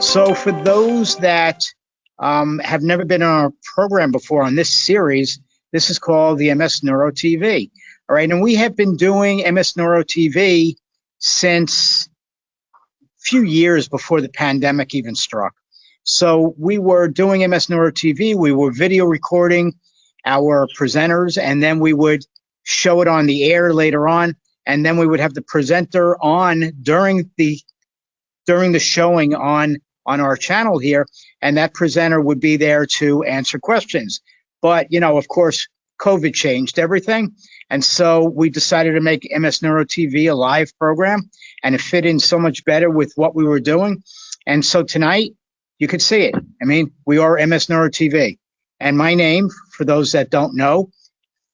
So for those that have never been on our program before on this series, this is called the MS Neuro TV. All right, and we have been doing MS Neuro TV since a few years before the pandemic even struck. So we were doing MS Neuro TV, we were video recording our presenters, and then we would show it on the air later on, and then we would have the presenter on during the showing on our channel here, and that presenter would be there to answer questions. But, you know, of course, COVID changed everything, and so we decided to make MS Neuro TV a live program, and it fit in so much better with what we were doing. And so tonight, you could see it. I mean, we are MS Neuro TV. And my name, for those that don't know,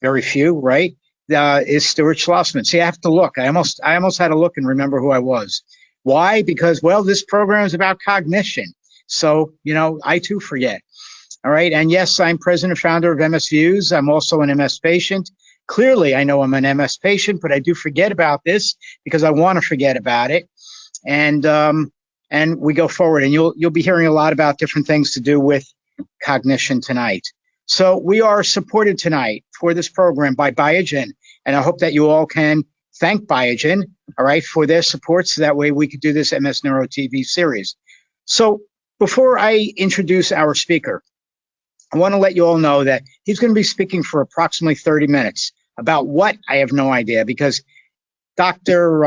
very few, right, is Stuart Schlossman. See, I have to look. I almost had to look and remember who I was. Why? Because, well, this program is about cognition. So, you know, I too forget. All right. And yes, I'm president and founder of MS Views. I'm also an MS patient. Clearly, I know I'm an MS patient, but I do forget about this because I want to forget about it. And we go forward, and you'll be hearing a lot about different things to do with cognition tonight. So we are supported tonight for this program by BIOGEN, and I hope that you all can thank BIOGEN, all right, for their support, so that way we could do this MS Neuro TV series. So before I introduce our speaker, I want to let you all know that he's going to be speaking for approximately 30 minutes. About what, I have no idea, because Dr.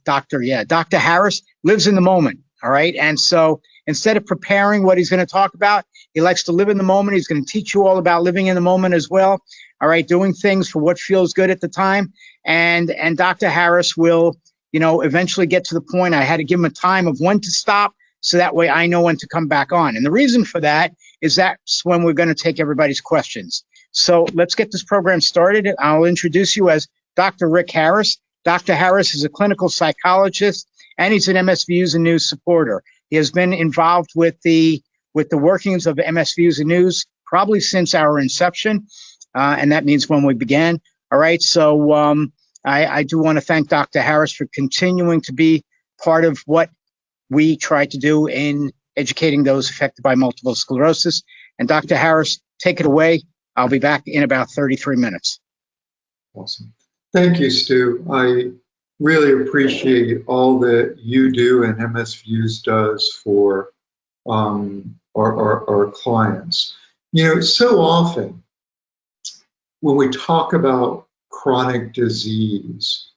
Harris lives in the moment, all right? And so instead of preparing what he's going to talk about, he likes to live in the moment. He's going to teach you all about living in the moment as well, all right, doing things for what feels good at the time. And Dr. Harris will, you know, eventually get to the point. I had to give him a time of when to stop, so that way I know when to come back on. And the reason for that is that's when we're going to take everybody's questions. So let's get this program started. I'll introduce you as Dr. Rick Harris. Dr. Harris is a clinical psychologist, and he's an MS Views and News supporter. He has been involved with the workings of MS Views and News probably since our inception, and that means when we began. All right, so I do want to thank Dr. Harris for continuing to be part of what we try to do in educating those affected by multiple sclerosis. And Dr. Harris, take it away. I'll be back in about 33 minutes. Awesome. Thank you, Stu. I really appreciate all that you do and MS Views does for our clients. You know, so often when we talk about chronic disease,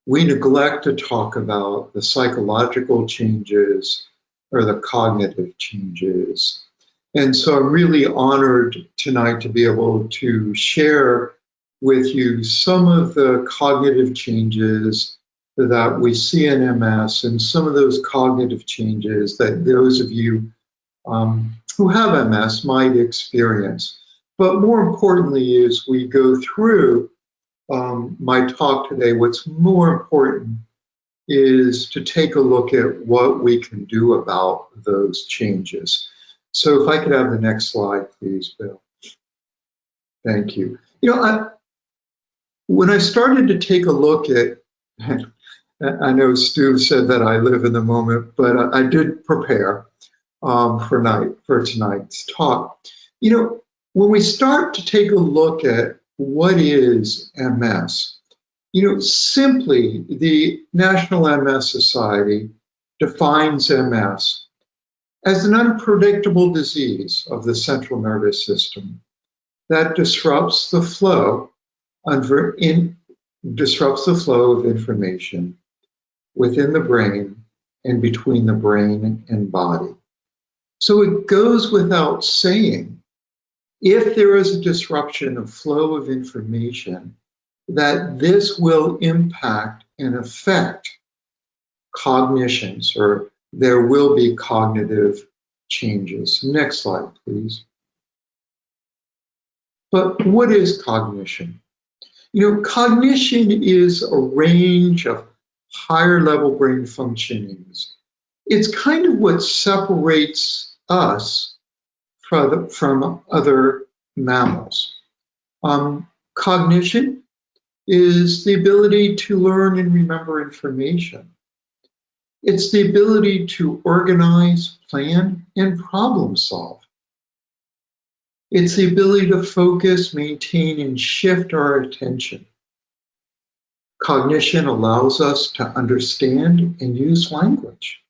we neglect to talk about the psychological changes or the cognitive changes. And so I'm really honored tonight to be able to share with you some of the cognitive changes that we see in MS and some of those cognitive changes that those of you who have MS might experience. But more importantly, as we go through my talk today, what's more important is to take a look at what we can do about those changes. So if I could have the next slide, please, Bill. Thank you. You know, when I started to take a look at, I know Stu said that I live in the moment, but I did prepare for tonight's talk. You know, when we start to take a look at what is MS, you know, simply the National MS Society defines MS as an unpredictable disease of the central nervous system that disrupts the flow of information within the brain and between the brain and body. So it goes without saying, if there is a disruption of flow of information, that this will impact and affect cognitions, or there will be cognitive changes. Next slide, please. But what is cognition? You know, cognition is a range of higher level brain functionings. It's kind of what separates us from other mammals. Cognition is the ability to learn and remember information. It's the ability to organize, plan, and problem solve. It's the ability to focus, maintain, and shift our attention. Cognition allows us to understand and use language.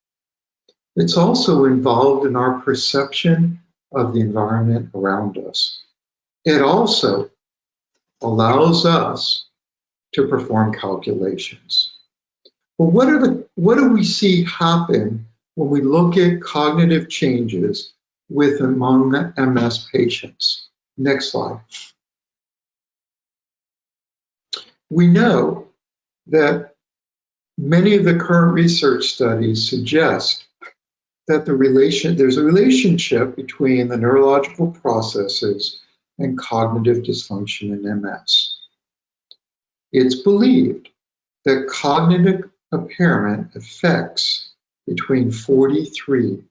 It's also involved in our perception of the environment around us. It also allows us to perform calculations. But what do we see happen when we look at cognitive changes among MS patients? Next slide. We know that many of the current research studies suggest that there's a relationship between the neurological processes and cognitive dysfunction in MS. It's believed that cognitive impairment affects between 43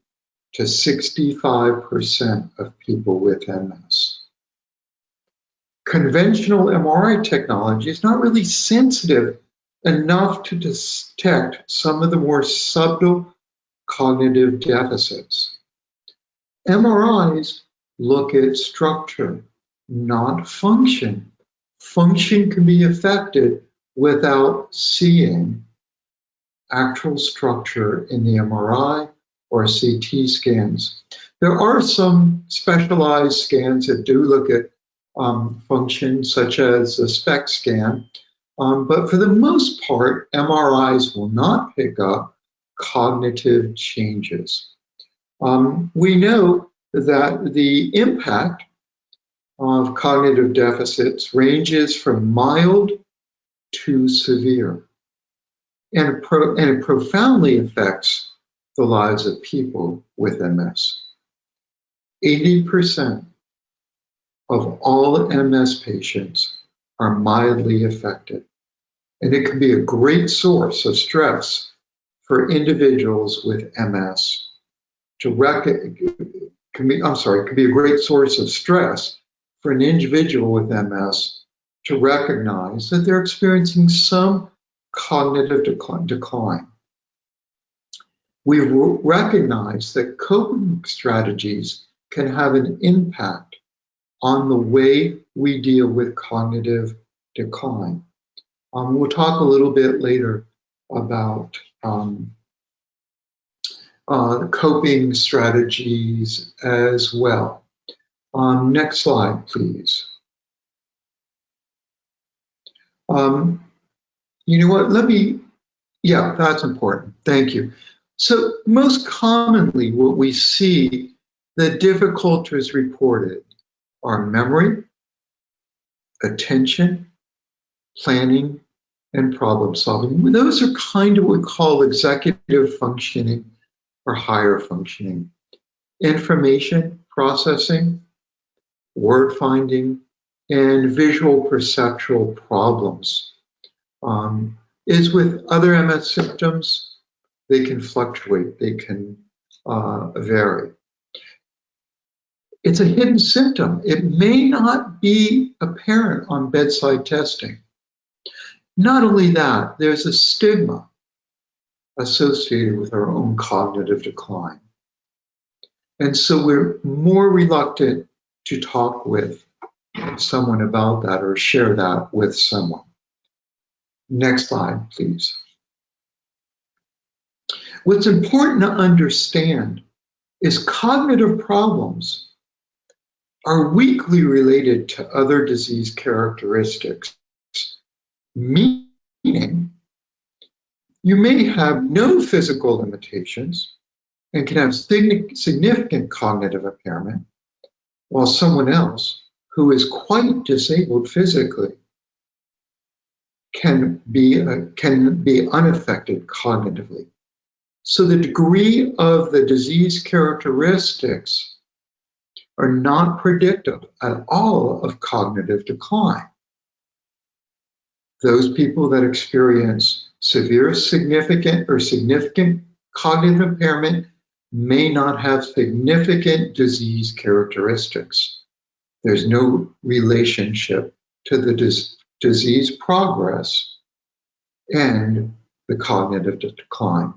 to 65% of people with MS. Conventional MRI technology is not really sensitive enough to detect some of the more subtle cognitive deficits. MRIs look at structure, not function. Function can be affected without seeing actual structure in the MRI or CT scans. There are some specialized scans that do look at function, such as the SPECT scan, but for the most part, MRIs will not pick up cognitive changes. We know that the impact of cognitive deficits ranges from mild to severe, and it profoundly affects the lives of people with MS. 80% of all MS patients are mildly affected, and it can be a great source of stress for individuals with MS. It can be a great source of stress for an individual with MS to recognize that they're experiencing some cognitive decline. We recognize that coping strategies can have an impact on the way we deal with cognitive decline. We'll talk a little bit later about coping strategies as well. Next slide, please. You know what, that's important, thank you. So most commonly what we see, the difficulties reported are memory, attention, planning, and problem solving. Those are kind of what we call executive functioning or higher functioning. Information processing, word finding, and visual perceptual problems. Is with other MS symptoms, they can fluctuate, they can vary. It's a hidden symptom. It may not be apparent on bedside testing. Not only that, there's a stigma associated with our own cognitive decline. And so we're more reluctant to talk with someone about that or share that with someone. Next slide, please. What's important to understand is cognitive problems are weakly related to other disease characteristics, meaning you may have no physical limitations and can have significant cognitive impairment, while someone else who is quite disabled physically can be unaffected cognitively. So the degree of the disease characteristics are not predictive at all of cognitive decline. Those people that experience severe, significant cognitive impairment may not have significant disease characteristics. There's no relationship to the disease progress and the cognitive decline.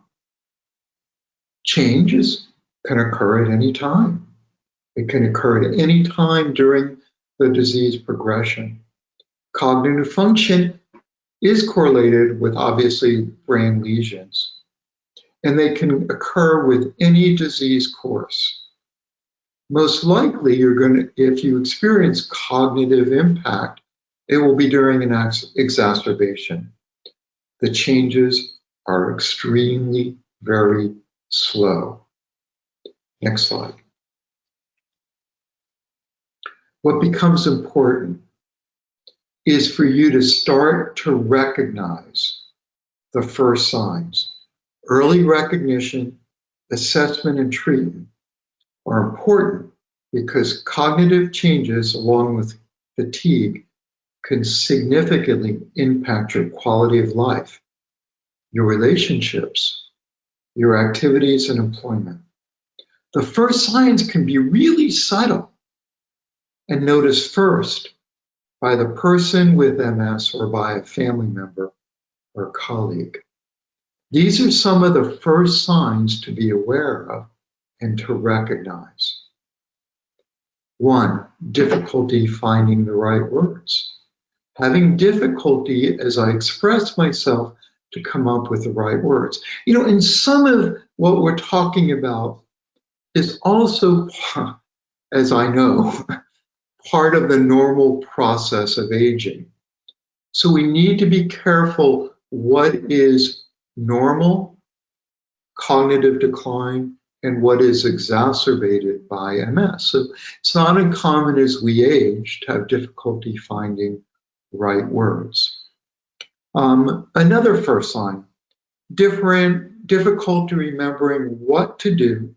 Changes can occur at any time. It can occur at any time during the disease progression. Cognitive function is correlated with obviously brain lesions, and they can occur with any disease course. Most likely, if you experience cognitive impact, it will be during an exacerbation. The changes are extremely very slow. Next slide. What becomes important is for you to start to recognize the first signs. Early recognition, assessment, and treatment are important because cognitive changes along with fatigue can significantly impact your quality of life, your relationships, your activities and employment. The first signs can be really subtle and noticed first by the person with MS or by a family member or colleague. These are some of the first signs to be aware of and to recognize. 1, difficulty finding the right words. Having difficulty as I express myself to come up with the right words. And some of what we're talking about is also, as I know, part of the normal process of aging. So we need to be careful what is normal cognitive decline and what is exacerbated by MS. So it's not uncommon as we age to have difficulty finding right words. Another first sign, difficulty remembering what to do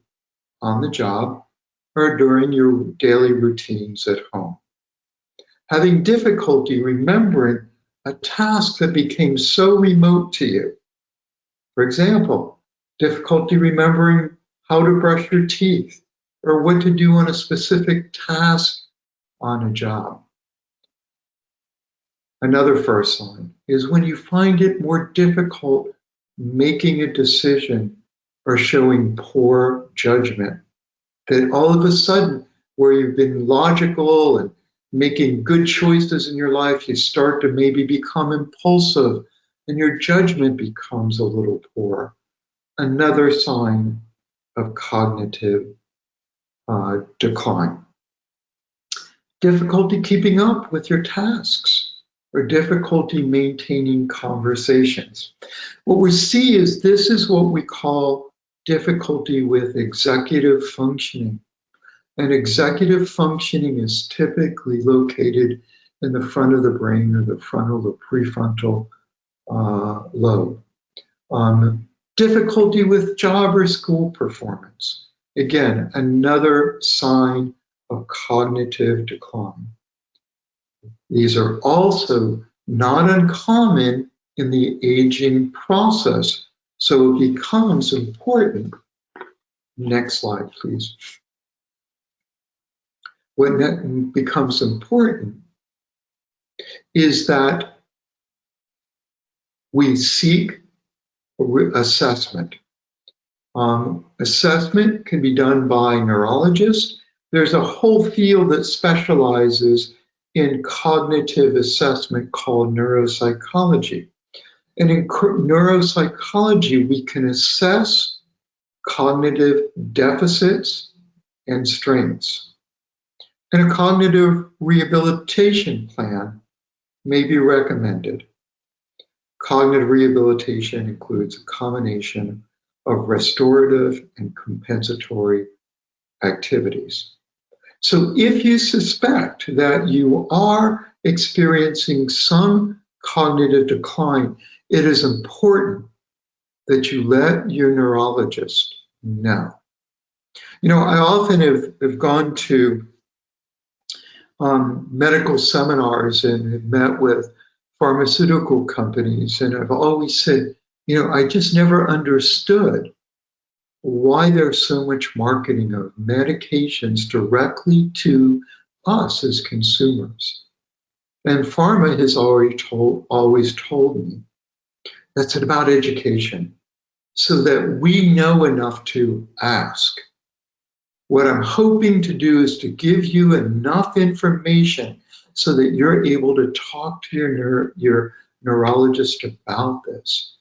on the job or during your daily routines at home. Having difficulty remembering a task that became so remote to you. For example, difficulty remembering how to brush your teeth or what to do on a specific task on a job. Another first sign is when you find it more difficult making a decision or showing poor judgment. That all of a sudden, where you've been logical and making good choices in your life, you start to maybe become impulsive and your judgment becomes a little poor. Another sign of cognitive decline. Difficulty keeping up with your tasks or difficulty maintaining conversations. What we see is this is what we call difficulty with executive functioning. And executive functioning is typically located in the front of the brain or the frontal or prefrontal lobe. Difficulty with job or school performance. Again, another sign of cognitive decline. These are also not uncommon in the aging process, so it becomes important. Next slide, please. What becomes important is that we seek assessment. Assessment can be done by neurologists. There's a whole field that specializes in cognitive assessment called neuropsychology. And in neuropsychology, we can assess cognitive deficits and strengths. And a cognitive rehabilitation plan may be recommended. Cognitive rehabilitation includes a combination of restorative and compensatory activities. So if you suspect that you are experiencing some cognitive decline, it is important that you let your neurologist know. I often have gone to medical seminars and have met with pharmaceutical companies, and I've always said, I just never understood why there's so much marketing of medications directly to us as consumers. And pharma has always told me that's about education. so that we know enough to ask. What I'm hoping to do is to give you enough information so that you're able to talk to your neurologist about this.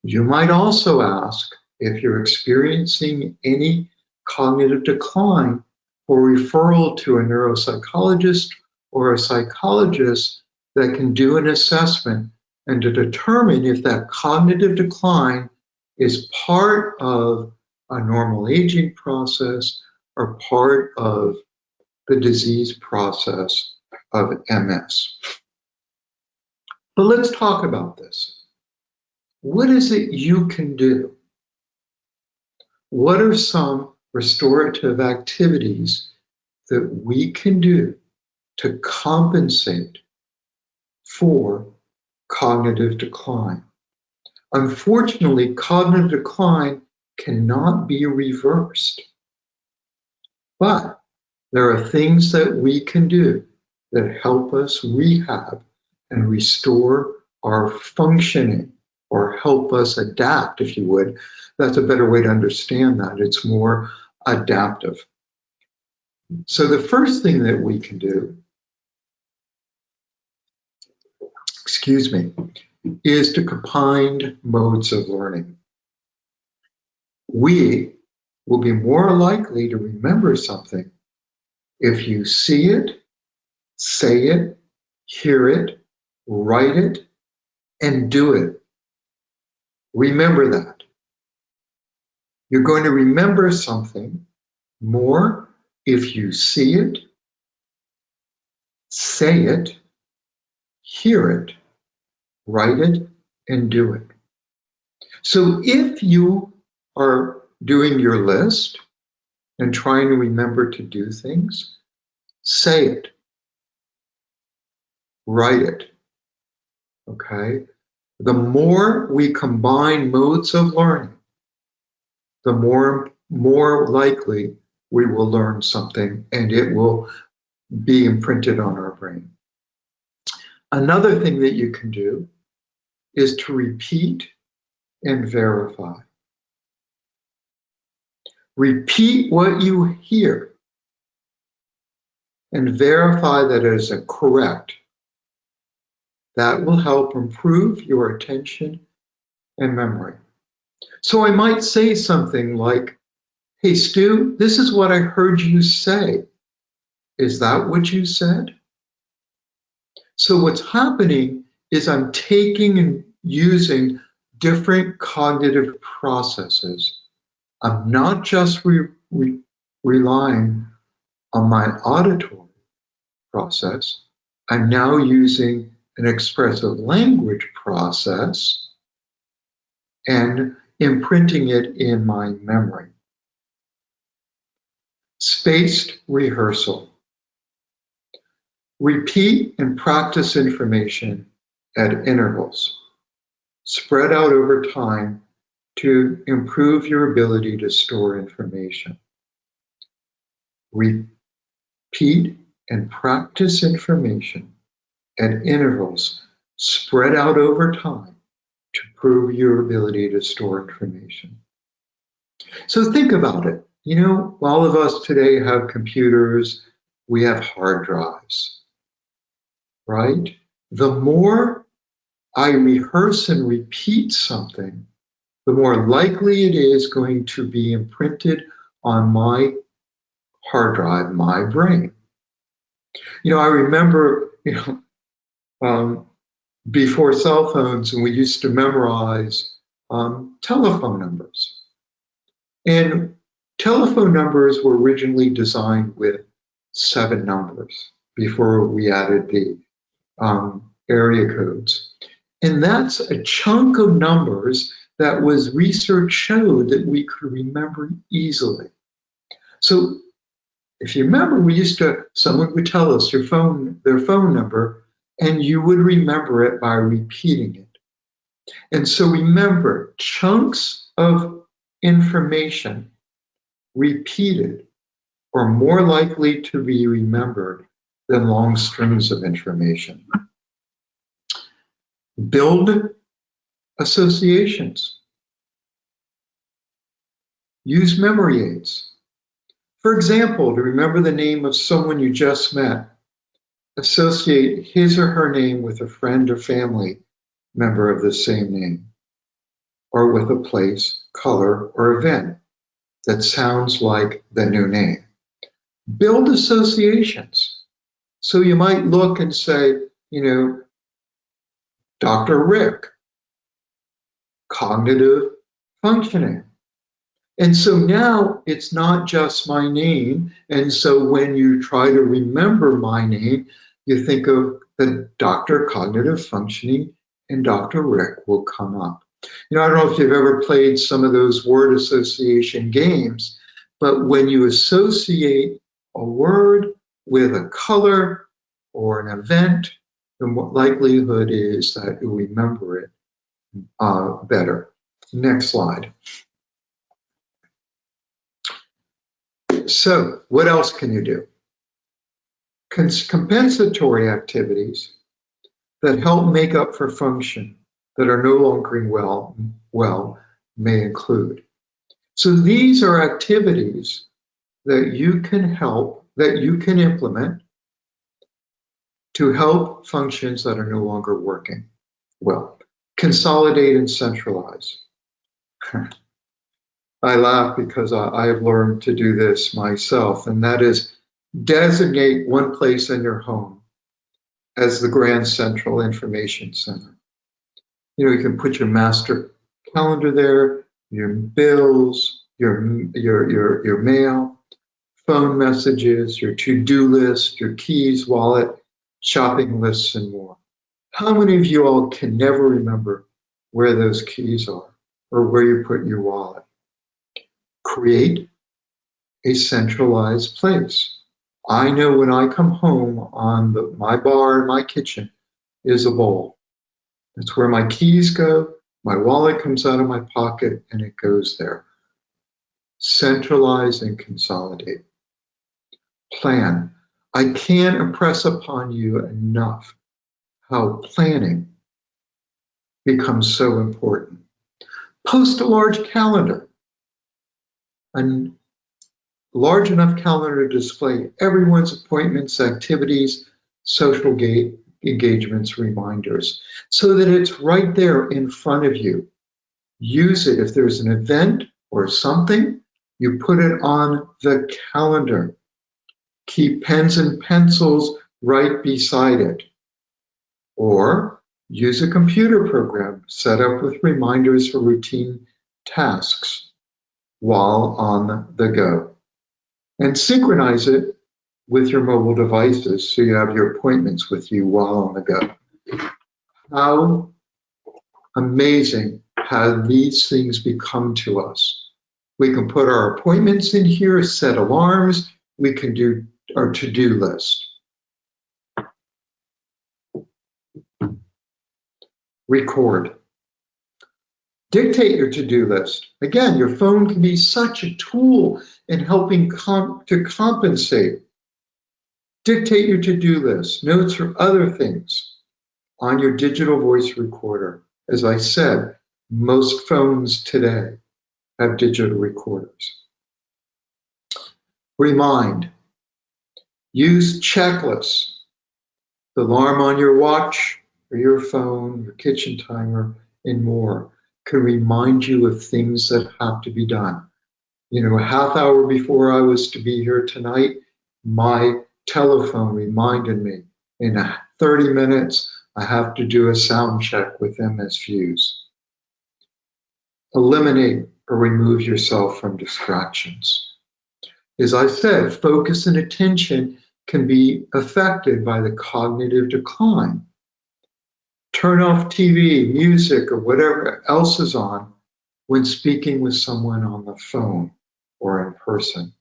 You might also ask if you're experiencing any cognitive decline for referral to a neuropsychologist or a psychologist that can do an assessment and to determine if that cognitive decline is part of a normal aging process or part of the disease process of MS. But let's talk about this. What is it you can do? What are some restorative activities that we can do to compensate for cognitive decline? Unfortunately, cognitive decline cannot be reversed. But there are things that we can do that help us rehab and restore our functioning, or help us adapt, if you would. That's a better way to understand that. It's more adaptive. So the first thing that we can do, is to combine modes of learning. We will be more likely to remember something if you see it, say it, hear it, write it, and do it. Remember that. You're going to remember something more if you see it, say it, hear it, write it, and do it. So if you are doing your list and trying to remember to do things, say it, write it, okay? The more we combine modes of learning, the more likely we will learn something and it will be imprinted on our brain. Another thing that you can do is to repeat and verify. Repeat what you hear and verify that it is correct. That will help improve your attention and memory. So I might say something like, "Hey, Stu, this is what I heard you say. Is that what you said?" So what's happening is I'm taking and using different cognitive processes. I'm not just relying on my auditory process. I'm now using an expressive language process and imprinting it in my memory. Spaced rehearsal. Repeat and practice information at intervals, spread out over time to improve your ability to store information. Repeat and practice information at intervals, spread out over time to improve your ability to store information. So think about it. You know, all of us today have computers, we have hard drives, right? The more I rehearse and repeat something, the more likely it is going to be imprinted on my hard drive, my brain. You know, I remember, before cell phones, and we used to memorize telephone numbers. And telephone numbers were originally designed with 7 numbers before we added the area codes. And that's a chunk of numbers that was research showed that we could remember easily. So if you remember, someone would tell us their phone number, and you would remember it by repeating it. And so remember, chunks of information repeated are more likely to be remembered than long strings of information. Build associations. Use memory aids. For example, to remember the name of someone you just met, associate his or her name with a friend or family member of the same name, or with a place, color, or event that sounds like the new name. Build associations. So you might look and say, Dr. Rick, cognitive functioning. And so now it's not just my name. And so when you try to remember my name, you think of the Dr. Cognitive Functioning and Dr. Rick will come up. I don't know if you've ever played some of those word association games, but when you associate a word with a color or an event, the likelihood is that you'll remember it better. Next slide. So what else can you do? Compensatory activities that help make up for function that are no longer well may include. So these are activities that you can implement to help functions that are no longer working well. Consolidate and centralize. I laugh because I have learned to do this myself, and that is designate one place in your home as the Grand Central Information Center. You can put your master calendar there, your bills, your mail, phone messages, your to-do list, your keys, wallet, shopping lists, and more. How many of you all can never remember where those keys are or where you put your wallet? Create a centralized place. I know when I come home on my bar in my kitchen is a bowl. That's where my keys go. My wallet comes out of my pocket and it goes there. Centralize and consolidate. Plan. I can't impress upon you enough how planning becomes so important. Post a large calendar. A large enough calendar to display everyone's appointments, activities, social engagements, reminders, so that it's right there in front of you. Use it. If there's an event or something, you put it on the calendar. Keep pens and pencils right beside it. Or use a computer program set up with reminders for routine tasks while on the go. And synchronize it with your mobile devices so you have your appointments with you while on the go. How amazing have these things become to us. We can put our appointments in here, set alarms, we can do our to-do list. Record. Dictate your to-do list. Again, your phone can be such a tool in helping to compensate. Dictate your to-do list, notes or other things on your digital voice recorder. As I said, most phones today have digital recorders. Remind. Use checklists. The alarm on your watch or your phone, your kitchen timer, and more can remind you of things that have to be done. A half hour before I was to be here tonight, my telephone reminded me in 30 minutes, I have to do a sound check with MS Fuse. Eliminate or remove yourself from distractions. As I said, focus and attention can be affected by the cognitive decline. Turn off TV, music, or whatever else is on when speaking with someone on the phone or in person.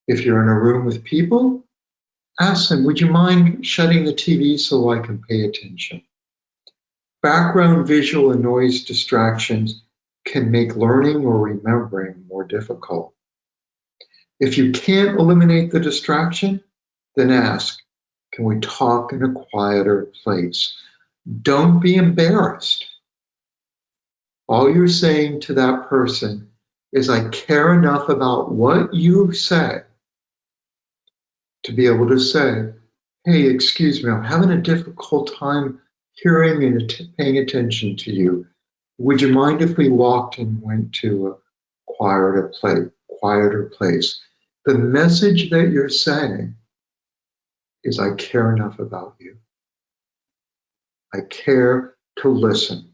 If you're in a room with people, ask them, would you mind shutting the TV so I can pay attention? Background visual and noise distractions can make learning or remembering more difficult. If you can't eliminate the distraction, then ask, can we talk in a quieter place? Don't be embarrassed. All you're saying to that person is I care enough about what you say to be able to say, hey, excuse me, I'm having a difficult time hearing and paying attention to you. Would you mind if we walked and went to a quieter place? The message that you're saying is I care enough about you. I care to listen.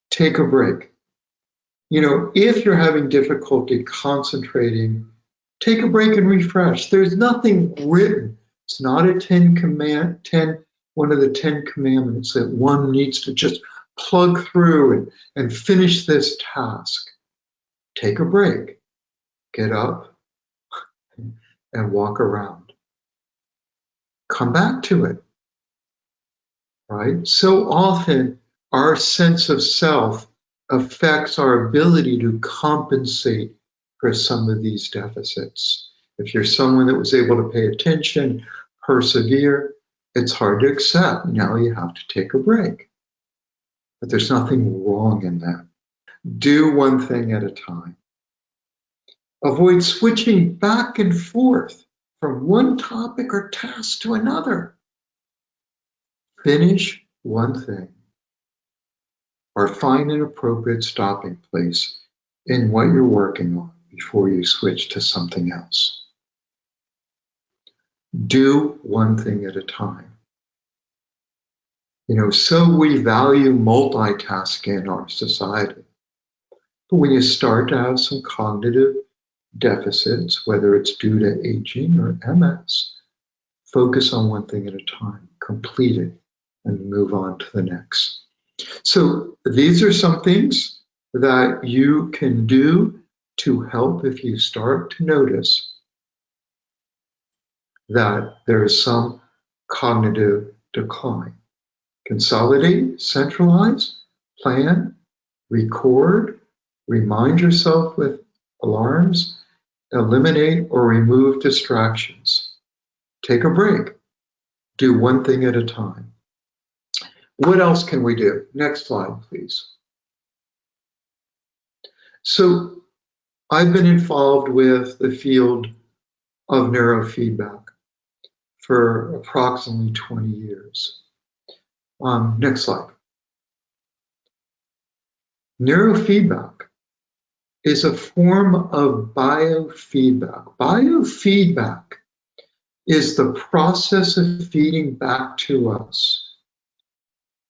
Take a break. If you're having difficulty concentrating, take a break and refresh. There's nothing written. It's not one of the 10 commandments that one needs to just plug through and finish this task. Take a break. Get up and walk around. Come back to it. Right? So often our sense of self affects our ability to compensate for some of these deficits. If you're someone that was able to pay attention, persevere, it's hard to accept. Now you have to take a break. But there's nothing wrong in that. Do one thing at a time. Avoid switching back and forth from one topic or task to another. Finish one thing, or find an appropriate stopping place in what you're working on before you switch to something else. Do one thing at a time. So we value multitasking in our society. But when you start to have some cognitive deficits, whether it's due to aging or MS, focus on one thing at a time, complete it, and move on to the next. So these are some things that you can do to help if you start to notice that there is some cognitive decline. Consolidate, centralize, plan, record, remind yourself with alarms, eliminate or remove distractions. Take a break. Do one thing at a time. What else can we do? Next slide, please. So I've been involved with the field of neurofeedback for approximately 20 years. Next slide. Neurofeedback is a form of biofeedback. Biofeedback is the process of feeding back to us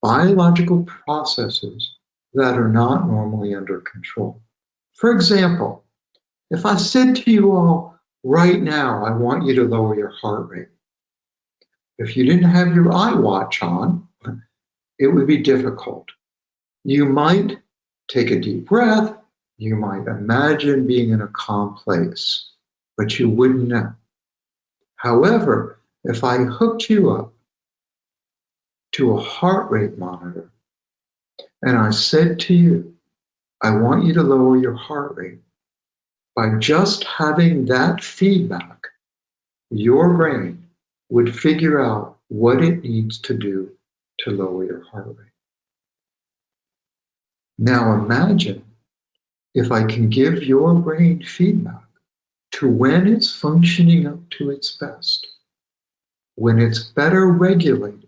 biological processes that are not normally under control. For example, if I said to you all right now, I want you to lower your heart rate. If you didn't have your iWatch on, it would be difficult. You might take a deep breath, you might imagine being in a calm place, but you wouldn't know. However, if I hooked you up to a heart rate monitor and I said to you, I want you to lower your heart rate, by just having that feedback, your brain would figure out what it needs to do to lower your heart rate. Now imagine if I can give your brain feedback to when it's functioning up to its best, when it's better regulated,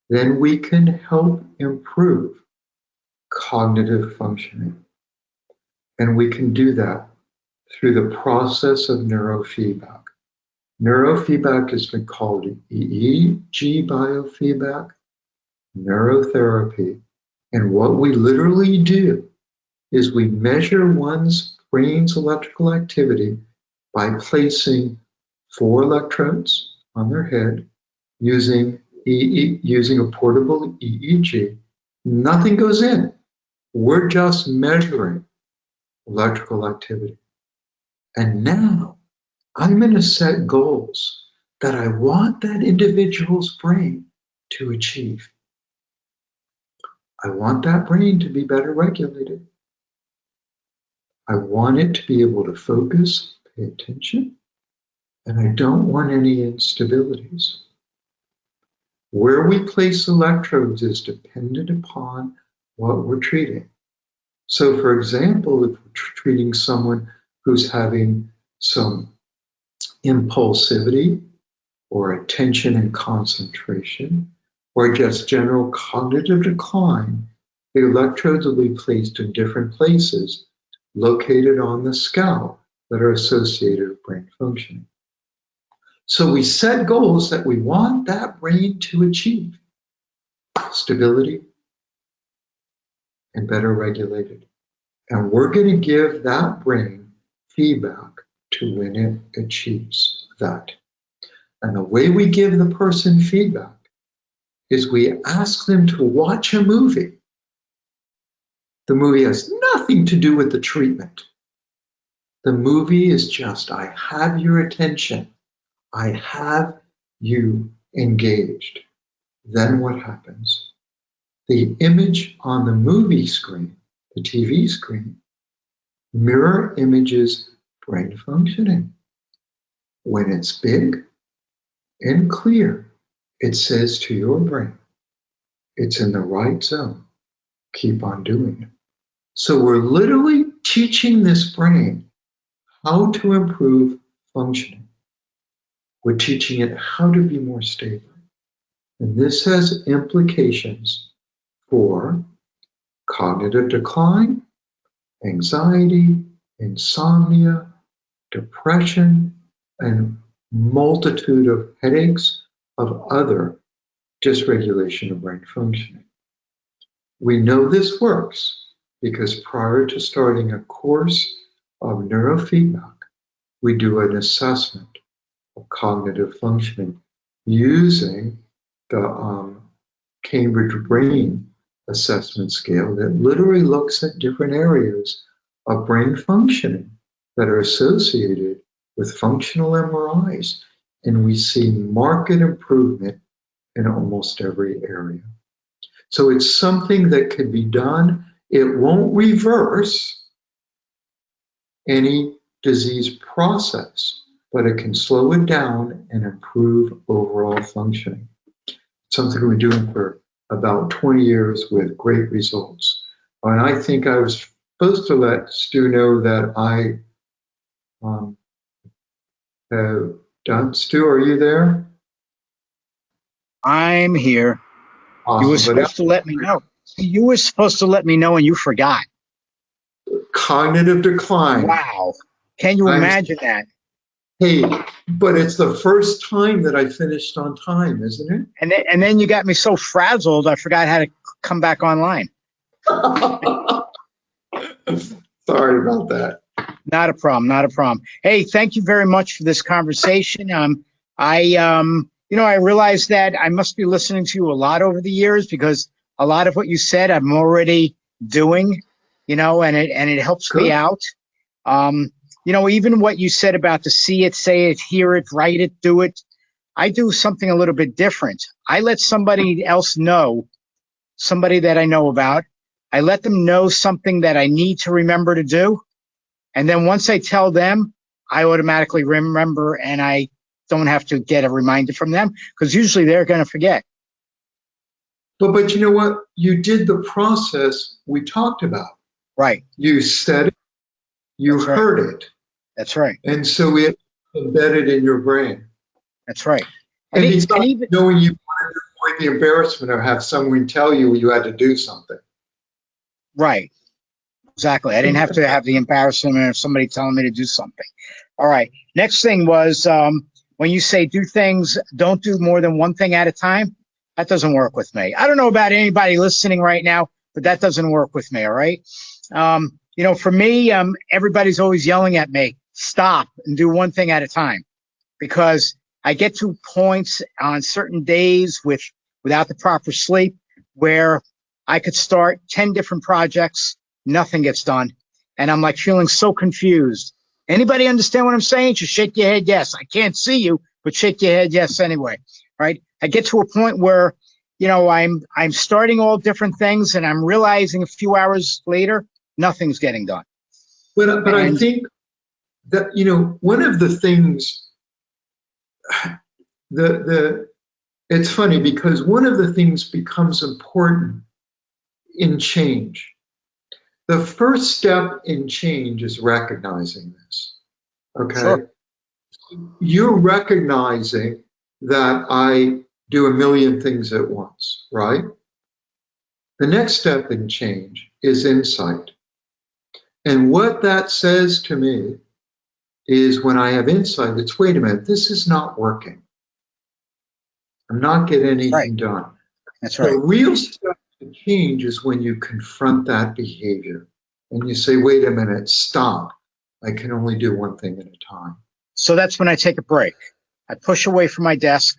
then we can help improve cognitive functioning. And we can do that through the process of neurofeedback. Neurofeedback has been called EEG biofeedback, neurotherapy. And what we literally do is we measure one's brain's electrical activity by placing 4 electrodes on their head using a portable EEG. Nothing goes in. We're just measuring electrical activity. And now I'm going to set goals that I want that individual's brain to achieve. I want that brain to be better regulated. I want it to be able to focus, pay attention, and I don't want any instabilities. Where we place electrodes is dependent upon what we're treating. So for example, if we're treating someone who's having some impulsivity or attention and concentration, or just general cognitive decline, the electrodes will be placed in different places located on the scalp that are associated with brain functioning. So we set goals that we want that brain to achieve: stability and better regulated. And we're going to give that brain feedback to when it achieves that. And the way we give the person feedback is we ask them to watch a movie. The movie has nothing to do with the treatment. The movie is just, I have your attention. I have you engaged. Then what happens? The image on the movie screen, the TV screen, mirror images brain functioning. When it's big and clear, it says to your brain, it's in the right zone. Keep on doing it. So we're literally teaching this brain how to improve functioning. We're teaching it how to be more stable. And this has implications for cognitive decline, anxiety, insomnia, depression, and multitude of headaches, of other dysregulation of brain functioning. We know this works because prior to starting a course of neurofeedback, we do an assessment of cognitive functioning using the Cambridge Brain Assessment Scale that literally looks at different areas of brain functioning that are associated with functional MRIs. And we see marked improvement in almost every area. So it's something that could be done. It won't reverse any disease process, but it can slow it down and improve overall functioning. It's something we've been doing for about 20 years with great results. And I think I was supposed to let Stu know that I have done. Stu, are you there? I'm here. Awesome. You were supposed to let me know. You were supposed to let me know and you forgot. Cognitive decline. Wow. Can you imagine that? Hey, but it's the first time that I finished on time, isn't it? And then you got me so frazzled, I forgot how to come back online. Sorry about that. Not a problem. Not a problem. Hey, thank you very much for this conversation. I realized that I must be listening to you a lot over the years because a lot of what you said I'm already doing, and it helps me out. Even what you said about to see it, say it, hear it, write it, do it. I do something a little bit different. I let somebody else know, somebody that I know about. I let them know something that I need to remember to do. And then once I tell them, I automatically remember and I don't have to get a reminder from them because usually they're going to forget. But you know what? You did the process we talked about. Right. You said it. You heard it. That's right. And so it embedded in your brain. That's right. And even knowing you wanted to avoid the embarrassment of have someone tell you had to do something. Right. Exactly. I didn't have to have the embarrassment of somebody telling me to do something. All right. Next thing was when you say do things, don't do more than one thing at a time. That doesn't work with me. I don't know about anybody listening right now, but that doesn't work with me. All right. For me, everybody's always yelling at me, stop and do one thing at a time, because I get to points on certain days without the proper sleep where I could start 10 different projects, nothing gets done. And I'm like feeling so confused. Anybody understand what I'm saying? Just shake your head yes. I can't see you, but shake your head yes anyway. Right? I get to a point where, I'm starting all different things and I'm realizing a few hours later, nothing's getting done. But I think that, one of the things, it's funny because one of the things becomes important in change. The first step in change is recognizing this. Okay. Sure. You're recognizing that I do a million things at once, right? The next step in change is insight. And what that says to me is when I have insight, it's wait a minute, this is not working. I'm not getting anything done. That's right. The real step to change is when you confront that behavior and you say, wait a minute, stop. I can only do one thing at a time. So that's when I take a break. I push away from my desk.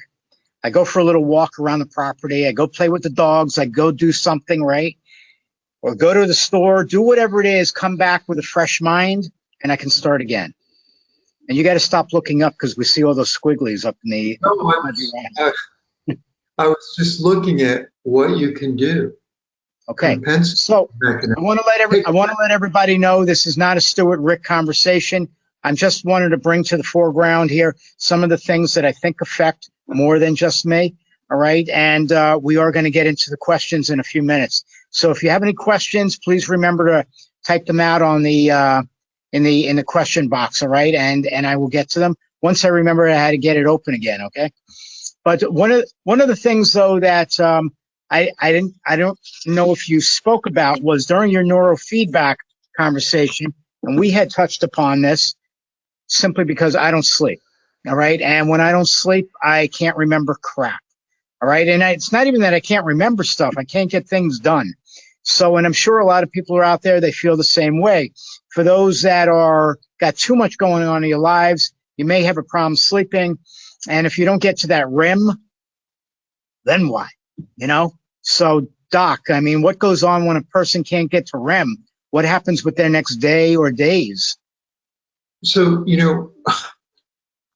I go for a little walk around the property. I go play with the dogs. I go do something, right? Or go to the store, do whatever it is, come back with a fresh mind, and I can start again. And you got to stop looking up because we see all those squigglies up in the... No, I was just looking at what you can do. Okay, so I want to let everybody know this is not a Stuart Rick conversation. I'm just wanted to bring to the foreground here some of the things that I think affect more than just me. All right, and we are going to get into the questions in a few minutes. So if you have any questions, please remember to type them out on the in the question box. All right, and I will get to them once I remember how to get it open again. Okay. But one of the things though that I don't know if you spoke about was during your neurofeedback conversation, and we had touched upon this simply because I don't sleep. All right, and when I don't sleep, I can't remember crap. All right, and it's not even that I can't remember stuff; I can't get things done. So, and I'm sure a lot of people are out there, they feel the same way. For those that got too much going on in your lives, you may have a problem sleeping. And if you don't get to that REM, then what? You know? So, Doc, I mean, what goes on when a person can't get to REM? What happens with their next day or days? So,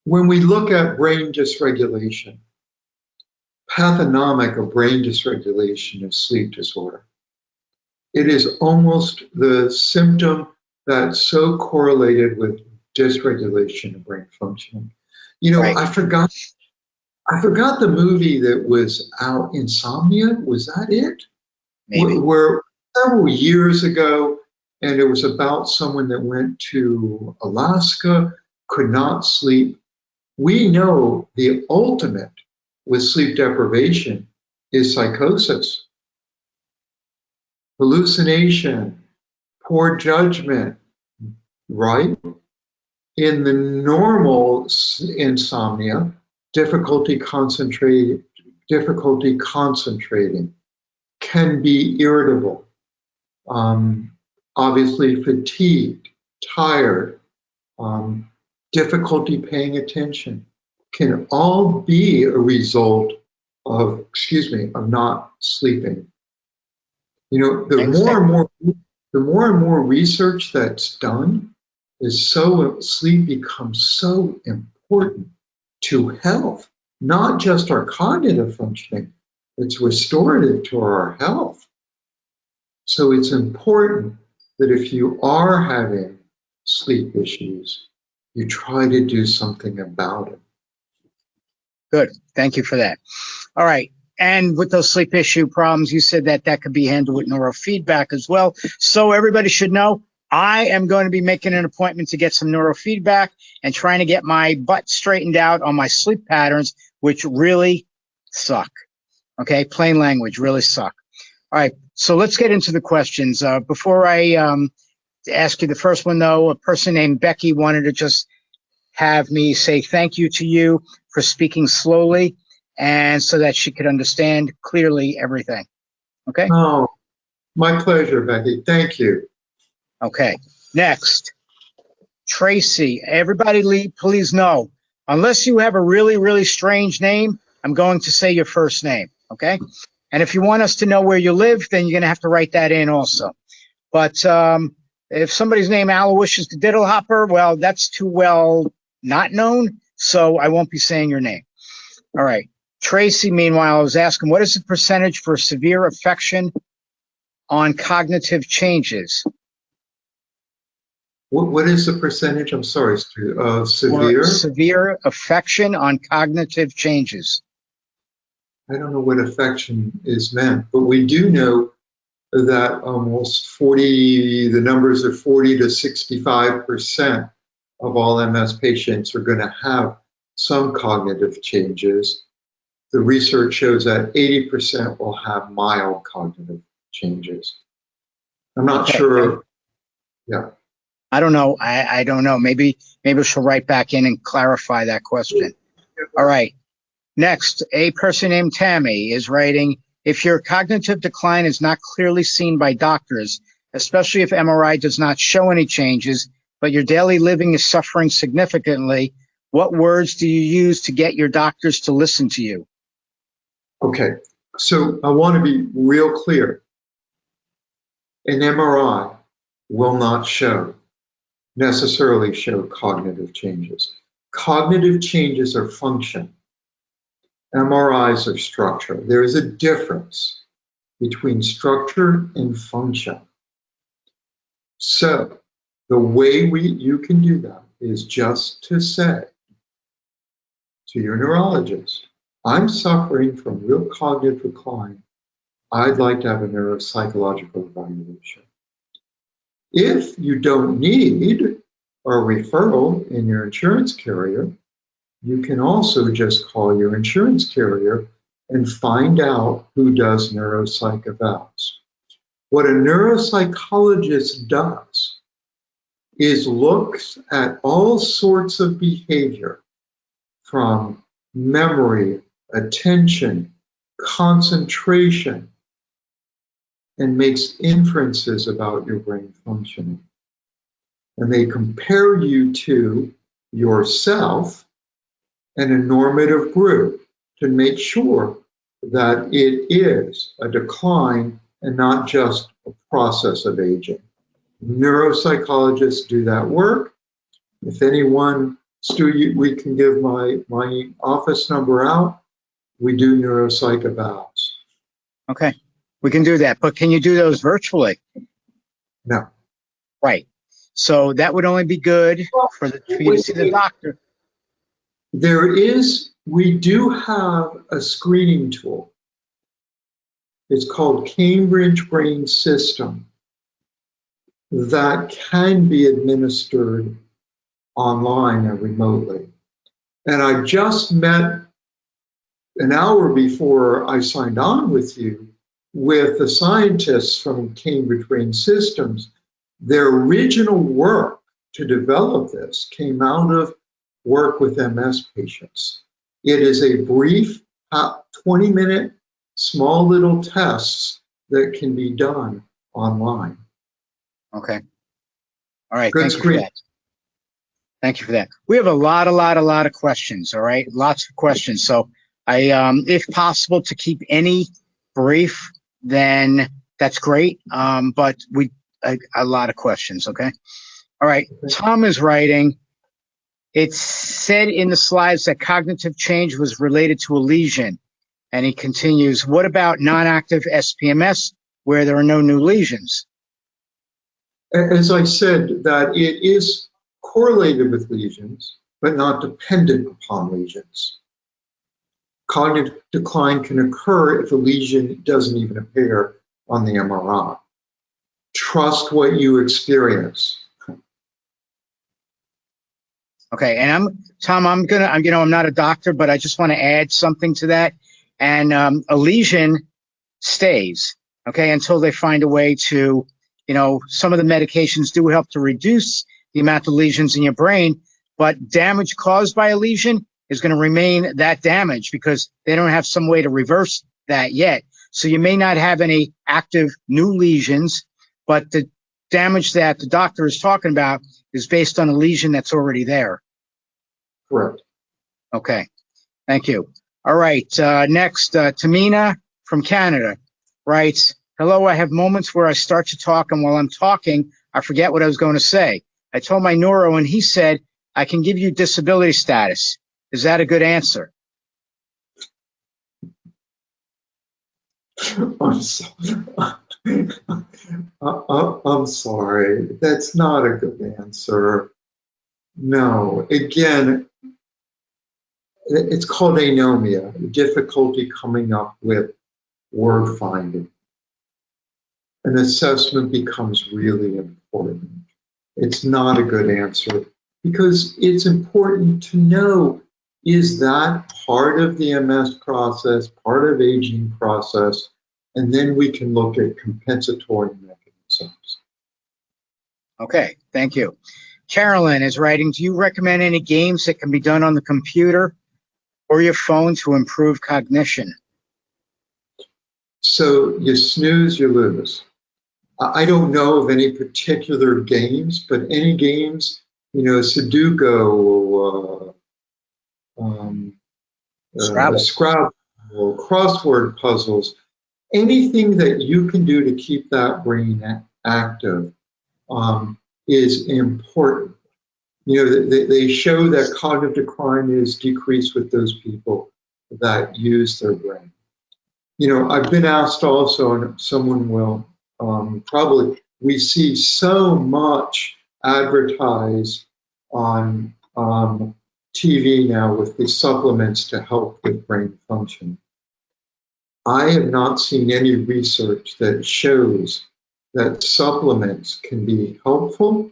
when we look at brain dysregulation, pathognomic of brain dysregulation is sleep disorder. It is almost the symptom that's so correlated with dysregulation of brain functioning. Right. I forgot the movie that was out, Insomnia. Was that it? Maybe. Where several years ago, and it was about someone that went to Alaska, could not sleep. We know the ultimate with sleep deprivation is psychosis, hallucination, poor judgment, right? In the normal insomnia, difficulty concentrating, can be irritable, obviously fatigued, tired, difficulty paying attention, can all be a result of not sleeping. The more and more research that's done is sleep becomes so important to health, not just our cognitive functioning, it's restorative to our health. So it's important that if you are having sleep issues, you try to do something about it. Good. Thank you for that. All right. And with those sleep issue problems, you said that could be handled with neurofeedback as well. So everybody should know, I am going to be making an appointment to get some neurofeedback and trying to get my butt straightened out on my sleep patterns, which really suck. Okay, plain language, really suck. All right, so let's get into the questions. Before I ask you the first one, though, a person named Becky wanted to just have me say thank you to you for speaking slowly and so that she could understand clearly everything. Okay? Oh, my pleasure, Becky. Thank you. Okay, next, Tracy. Everybody please know, unless you have a really, really strange name, I'm going to say your first name, okay? And if you want us to know where you live, then you're going to have to write that in also. But if somebody's name Aloysius the Diddlehopper, well, that's too well not known, so I won't be saying your name. All right. Tracy, meanwhile, I was asking, what is the percentage for severe affection on cognitive changes? What is the percentage? I'm sorry, severe? Severe affection on cognitive changes. I don't know what affection is meant, but we do know that almost 40, the numbers are 40 to 65% of all MS patients are going to have some cognitive changes. The research shows that 80% will have mild cognitive changes. I'm not sure. Yeah. I don't know. I don't know. Maybe she'll write back in and clarify that question. All right. Next, a person named Tammy is writing, if your cognitive decline is not clearly seen by doctors, especially if MRI does not show any changes, but your daily living is suffering significantly, what words do you use to get your doctors to listen to you? Okay. So I want to be real clear. An MRI will not necessarily show cognitive changes. Cognitive changes are function. MRIs are structure. There is a difference between structure and function. So the way you can do that is just to say to your neurologist, I'm suffering from real cognitive decline. I'd like to have a neuropsychological evaluation. If you don't need a referral in your insurance carrier, you can also just call your insurance carrier and find out who does neuropsych evals. What a neuropsychologist does is looks at all sorts of behavior from memory, attention, concentration, and makes inferences about your brain functioning. And they compare you to yourself and a normative group to make sure that it is a decline and not just a process of aging. Neuropsychologists do that work. If anyone, Stu, we can give my office number out. We do neuropsych evals. Okay, we can do that, but can you do those virtually? No. Right. So that would only be good for you to see the doctor. We do have a screening tool. It's called Cambridge Brain System that can be administered online and remotely. And I just met an hour before I signed on with you with the scientists from Cambridge Brain Systems. Their original work to develop this came out of work with MS patients. It is a brief 20-minute small little tests that can be done online. Okay. All right. Good Thank you for that. Thank you for that. We have a lot of questions. All right. Lots of questions. So if possible to keep any brief, then that's great. But a lot of questions. Okay. All right. Tom is writing, it said in the slides that cognitive change was related to a lesion. And he continues, what about non-active SPMS where there are no new lesions? As I said, that it is correlated with lesions, but not dependent upon lesions. Cognitive decline can occur if a lesion doesn't even appear on the MRI. Trust what you experience. Okay, and I'm not a doctor, but I just want to add something to that. And a lesion stays, okay, until they find a way to, some of the medications do help to reduce the amount of lesions in your brain, but damage caused by a lesion is going to remain that damage because they don't have some way to reverse that yet. So you may not have any active new lesions, but the damage that the doctor is talking about is based on a lesion that's already there. Correct. Okay, thank you. All right, next, Tamina from Canada writes, hello, I have moments where I start to talk, and while I'm talking, I forget what I was going to say. I told my neuro, and he said, I can give you disability status. Is that a good answer? I'm sorry. That's not a good answer. No. Again, it's called anomia, difficulty coming up with word finding. an assessment becomes really important. It's not a good answer because it's important to know, is that part of the MS process, part of aging process, and then we can look at compensatory mechanisms. Okay, thank you. Carolyn is writing, do you recommend any games that can be done on the computer or your phone to improve cognition? So you snooze, you lose. I don't know of any particular games, but any games, Sudoku, Scrabble, crossword puzzles, anything that you can do to keep that brain active is important. They show that cognitive decline is decreased with those people that use their brain. I've been asked also, and someone will probably, we see so much advertised on TV now with the supplements to help with brain function. I have not seen any research that shows that supplements can be helpful.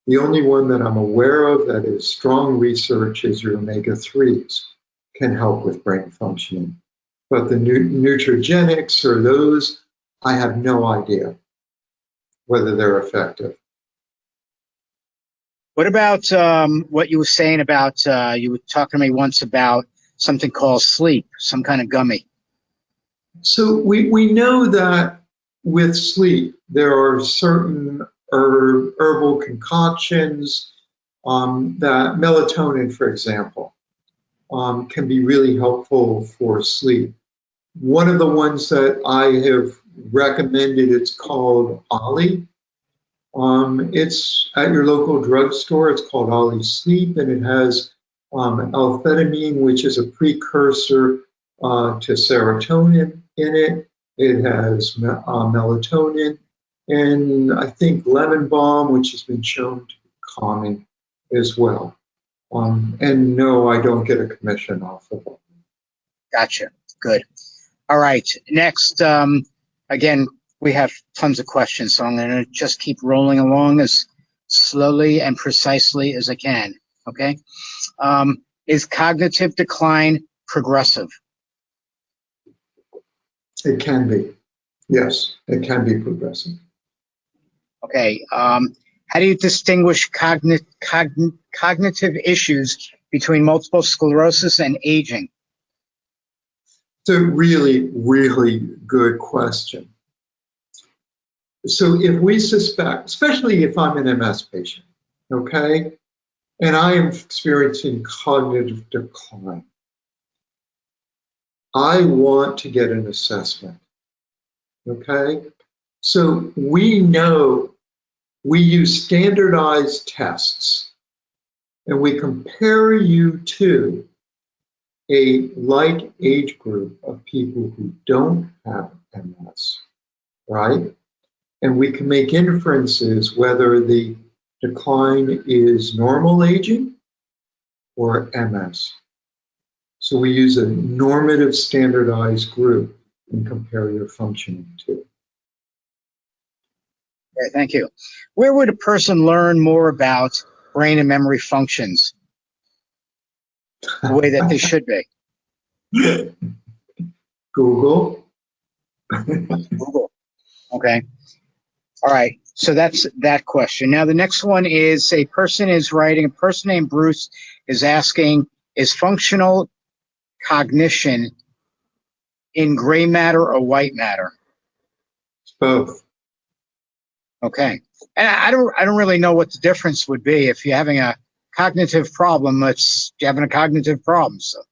The only one that I'm aware of that is strong research is your omega-3s can help with brain functioning. But the nutrigenics or those, I have no idea whether they're effective. What about what you were saying about, you were talking to me once about something called sleep, some kind of gummy? So we know that with sleep, there are certain herbal concoctions that melatonin, for example, can be really helpful for sleep. One of the ones that I have recommended, it's called Ollie. It's at your local drugstore. It's called Ollie Sleep, and it has L-theanine, which is a precursor to serotonin in it. It has melatonin, and I think lemon balm, which has been shown to be calming as well. And no, I don't get a commission off of it. Gotcha. Good. All right. Next, again, we have tons of questions, so I'm going to just keep rolling along as slowly and precisely as I can. Okay. Is cognitive decline progressive? It can be. Yes, it can be progressive. Okay. How do you distinguish cognitive issues between multiple sclerosis and aging? It's a really, really good question. So if we suspect, especially if I'm an MS patient, okay, and I am experiencing cognitive decline, I want to get an assessment, okay? So we know we use standardized tests and we compare you to a like age group of people who don't have MS, right? And we can make inferences whether the decline is normal aging or MS. So we use a normative standardized group and compare your functioning to. Okay, thank you. Where would a person learn more about brain and memory functions the way that they should be? Google. Google. Okay. All right. So that's that question. Now the next one is a person named Bruce is asking, is functional cognition in gray matter or white matter? It's both. Okay. And I don't really know what the difference would be if you're having a cognitive problem. You're having a cognitive problem. So.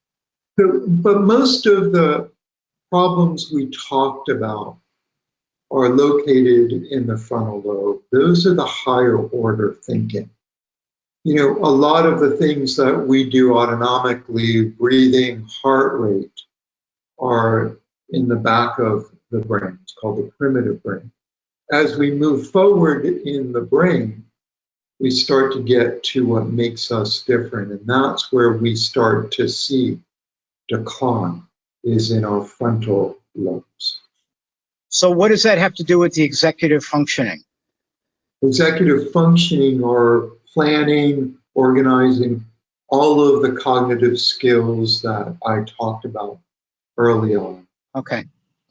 But most of the problems we talked about are located in the frontal lobe. Those are the higher order thinking. A lot of the things that we do autonomically, breathing, heart rate, are in the back of the brain. It's called the primitive brain. As we move forward in the brain, we start to get to what makes us different. And that's where we start to see decline, is in our frontal lobes. So what does that have to do with the executive functioning? Executive functioning or planning, organizing, all of the cognitive skills that I talked about early on. Okay.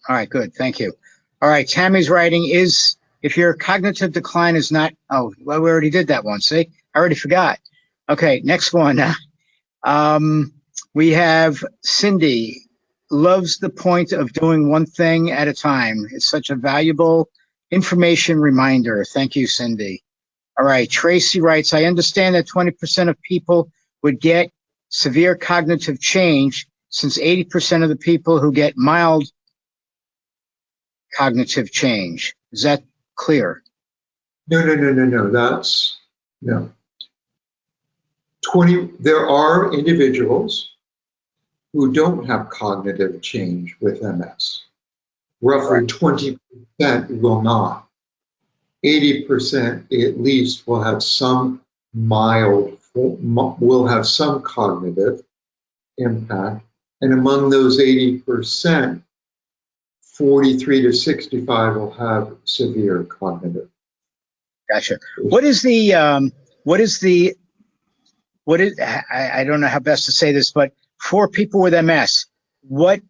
All right, good. Thank you. All right, Tammy's writing is, if your cognitive decline is not, oh, well, we already did that one, see? I already forgot. Okay, next one. We have Cindy, loves the point of doing one thing at a time. It's such a valuable information reminder. Thank you, Cindy. All right, Tracy writes, I understand that 20% of people would get severe cognitive change, since 80% of the people who get mild cognitive change. Is that clear? No. That's no. 20. There are individuals who don't have cognitive change with MS. Roughly 20% will not. 80% at least will have some will have some cognitive impact. And among those 80%, 43 to 65 will have severe cognitive. Gotcha. I don't know how best to say this, but for people with MS, what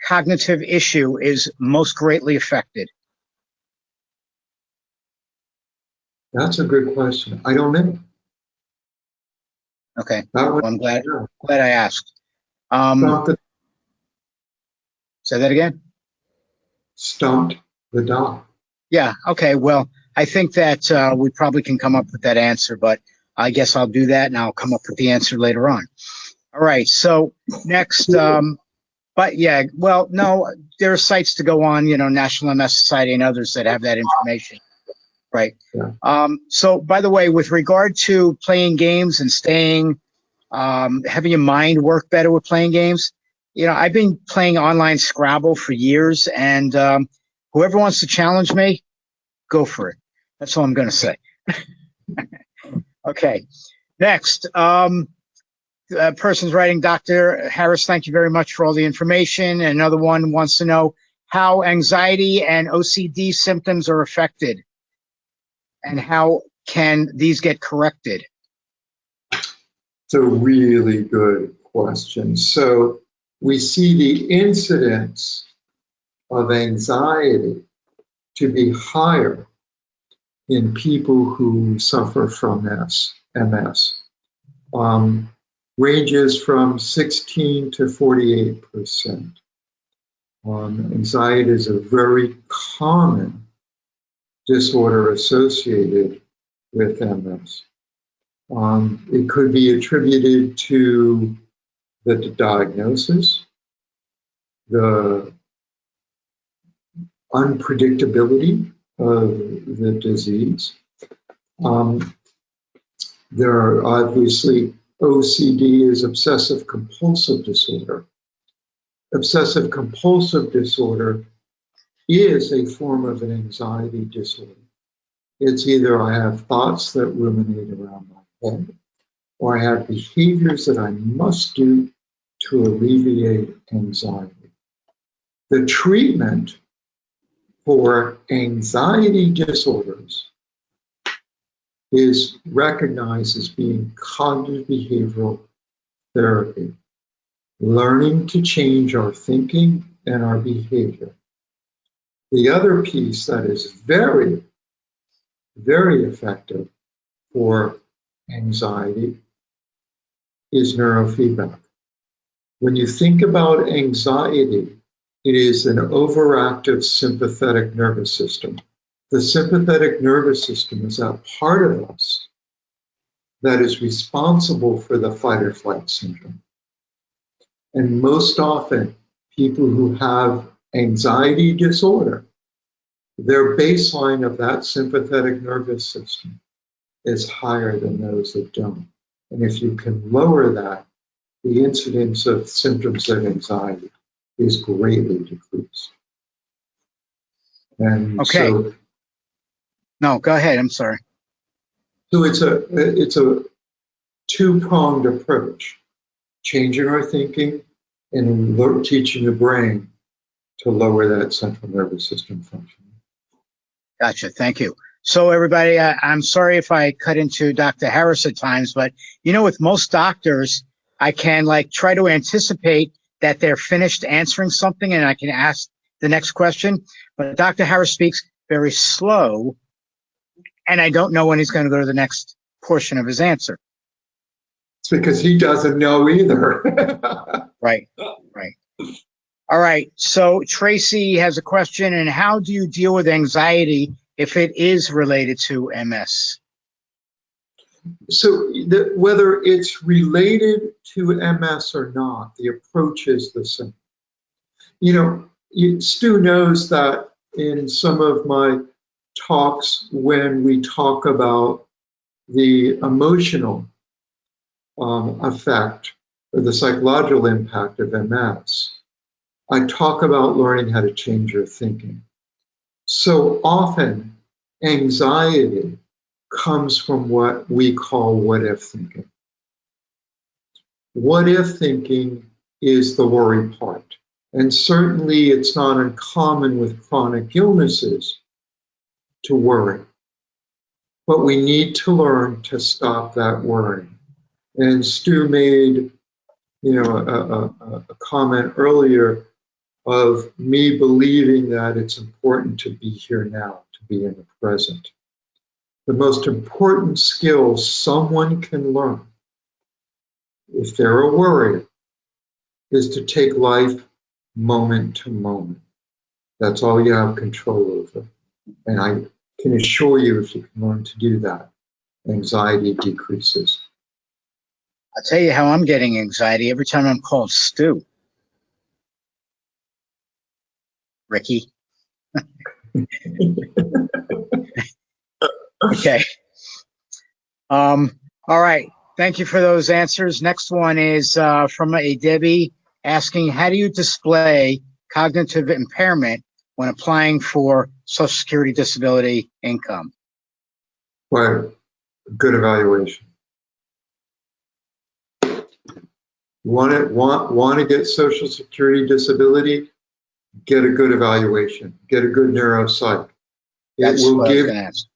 cognitive issue is most greatly affected? That's a good question. I don't know. Okay. Well, I'm glad I asked. Say that again? Stumped the doc. Yeah. Okay. Well, I think that we probably can come up with that answer, but I guess I'll do that and I'll come up with the answer later on. All right. So next, but yeah, well, no, there are sites to go on, National MS Society and others that have that information. Right. Yeah. So by the way, with regard to playing games and staying, having your mind work better with playing games, I've been playing online Scrabble for years, and whoever wants to challenge me, go for it. That's all I'm going to say. Okay. Next, person's writing, Dr. Harris, thank you very much for all the information. Another one wants to know how anxiety and OCD symptoms are affected and how can these get corrected? It's a really good question. So we see the incidence of anxiety to be higher in people who suffer from MS. Ranges from 16 to 48%. Anxiety is a very common disorder associated with MS. It could be attributed to the diagnosis, the unpredictability of the disease. There are obviously, OCD is obsessive compulsive disorder. Obsessive compulsive disorder is a form of an anxiety disorder. It's either I have thoughts that ruminate around my head, or I have behaviors that I must do to alleviate anxiety. The treatment for anxiety disorders is recognized as being cognitive behavioral therapy, learning to change our thinking and our behavior. The other piece that is very, very effective for anxiety is neurofeedback. When you think about anxiety, it is an overactive sympathetic nervous system. The sympathetic nervous system is that part of us that is responsible for the fight or flight syndrome. And most often, people who have anxiety disorder, their baseline of that sympathetic nervous system is higher than those that don't. And if you can lower that, the incidence of symptoms of anxiety is greatly decreased. And okay. No, go ahead. I'm sorry. So it's a two-pronged approach: changing our thinking and teaching the brain to lower that central nervous system function. Gotcha. Thank you. So everybody, I'm sorry if I cut into Dr. Harris at times, but with most doctors, I can try to anticipate that they're finished answering something and I can ask the next question. But Dr. Harris speaks very slow and I don't know when he's going to go to the next portion of his answer. It's because he doesn't know either. Right. All right. So Tracy has a question. And how do you deal with anxiety if it is related to MS? So whether it's related to MS or not, the approach is the same. Stu knows that in some of my talks, when we talk about the emotional effect or the psychological impact of MS, I talk about learning how to change your thinking. So often, anxiety comes from what we call what-if thinking. What-if thinking is the worry part. And certainly it's not uncommon with chronic illnesses to worry. But we need to learn to stop that worrying. And Stu made, a comment earlier of me believing that it's important to be here now, to be in the present. The most important skill someone can learn, if they're a worrier, is to take life moment to moment. That's all you have control over. And I can assure you, if you can learn to do that, anxiety decreases. I'll tell you how I'm getting anxiety every time I'm called Stu. Ricky. Okay. All right. Thank you for those answers. Next one is from a Debbie asking, how do you display cognitive impairment when applying for Social Security disability income? Well, good evaluation. Want to get Social Security disability? Get a good evaluation. Get a good neuropsych. That's what I was going to ask.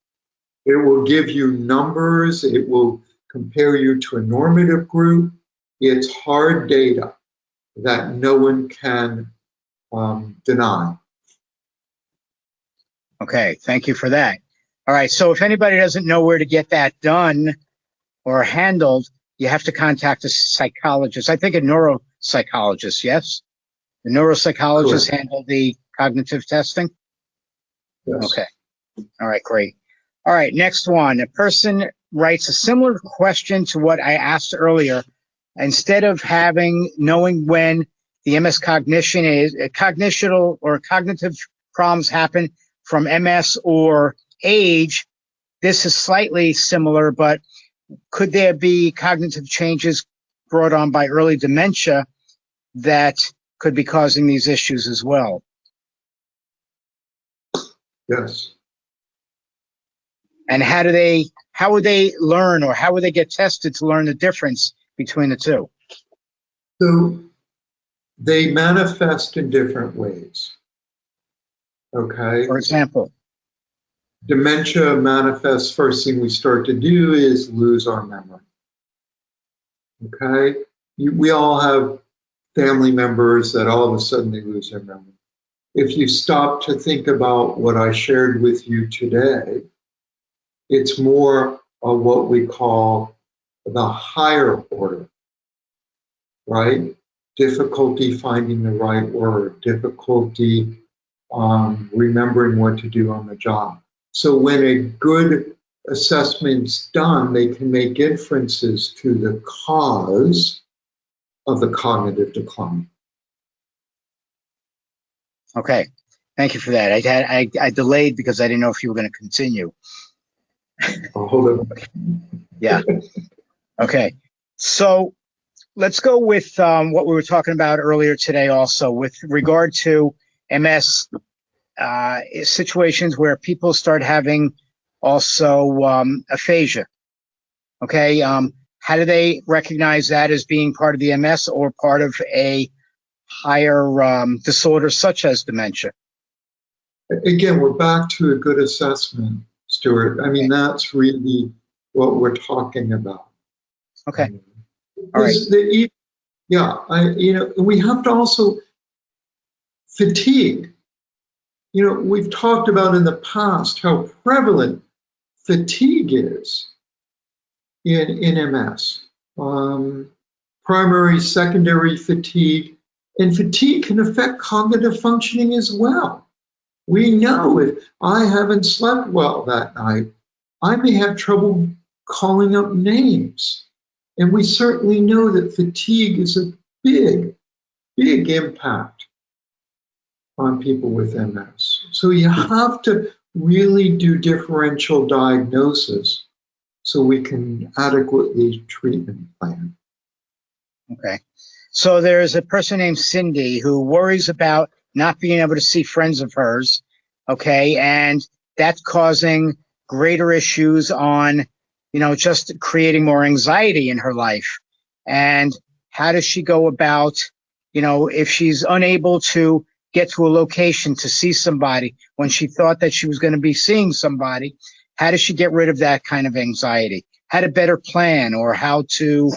It will give you numbers. It will compare you to a normative group. It's hard data that no one can deny. Okay, thank you for that. All right, so if anybody doesn't know where to get that done or handled, you have to contact a psychologist. I think a neuropsychologist, yes? The neuropsychologists handle the cognitive testing? Yes. Okay. All right, great. All right, next one. A person writes a similar question to what I asked earlier. Instead of knowing when the MS cognition is, cognitional or cognitive problems happen from MS or age, this is slightly similar, but could there be cognitive changes brought on by early dementia that could be causing these issues as well? Yes. And how would they learn, or how would they get tested to learn the difference between the two? So they manifest in different ways. Okay. For example? Dementia manifests, first thing we start to do is lose our memory. Okay. We all have family members that all of a sudden they lose their memory. If you stop to think about what I shared with you today, it's more of what we call the higher order, right? Difficulty finding the right word, difficulty remembering what to do on the job. So when a good assessment's done, they can make inferences to the cause of the cognitive decline. Okay, thank you for that. I delayed because I didn't know if you were going to continue. Oh, hold on. Yeah. Okay. So let's go with what we were talking about earlier today also with regard to MS situations where people start having also aphasia. Okay. How do they recognize that as being part of the MS or part of a higher disorders such as dementia? Again, we're back to a good assessment, Stuart. I mean, that's really what we're talking about. Okay. All right. We have to also fatigue. We've talked about in the past how prevalent fatigue is in MS. Primary, secondary fatigue, and fatigue can affect cognitive functioning as well. We know if I haven't slept well that night, I may have trouble calling up names. And we certainly know that fatigue is a big, big impact on people with MS. So you have to really do differential diagnosis so we can adequately treatment plan. Okay. So there's a person named Cindy who worries about not being able to see friends of hers, okay, and that's causing greater issues on, just creating more anxiety in her life. And how does she go about, if she's unable to get to a location to see somebody when she thought that she was going to be seeing somebody, how does she get rid of that kind of anxiety? How to better plan, or how to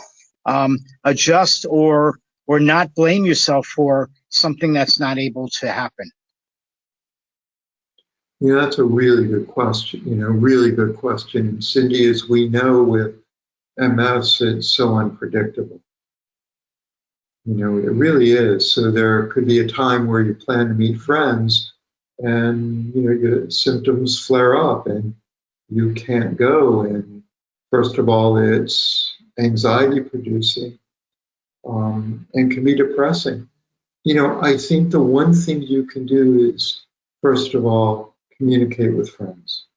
adjust or not blame yourself for something that's not able to happen? Yeah, that's a really good question. Really good question. And Cindy, as we know with MS, it's so unpredictable. It really is. So there could be a time where you plan to meet friends and, your symptoms flare up and you can't go. And first of all, it's anxiety producing and can be depressing. I think the one thing you can do is, first of all, communicate with friends.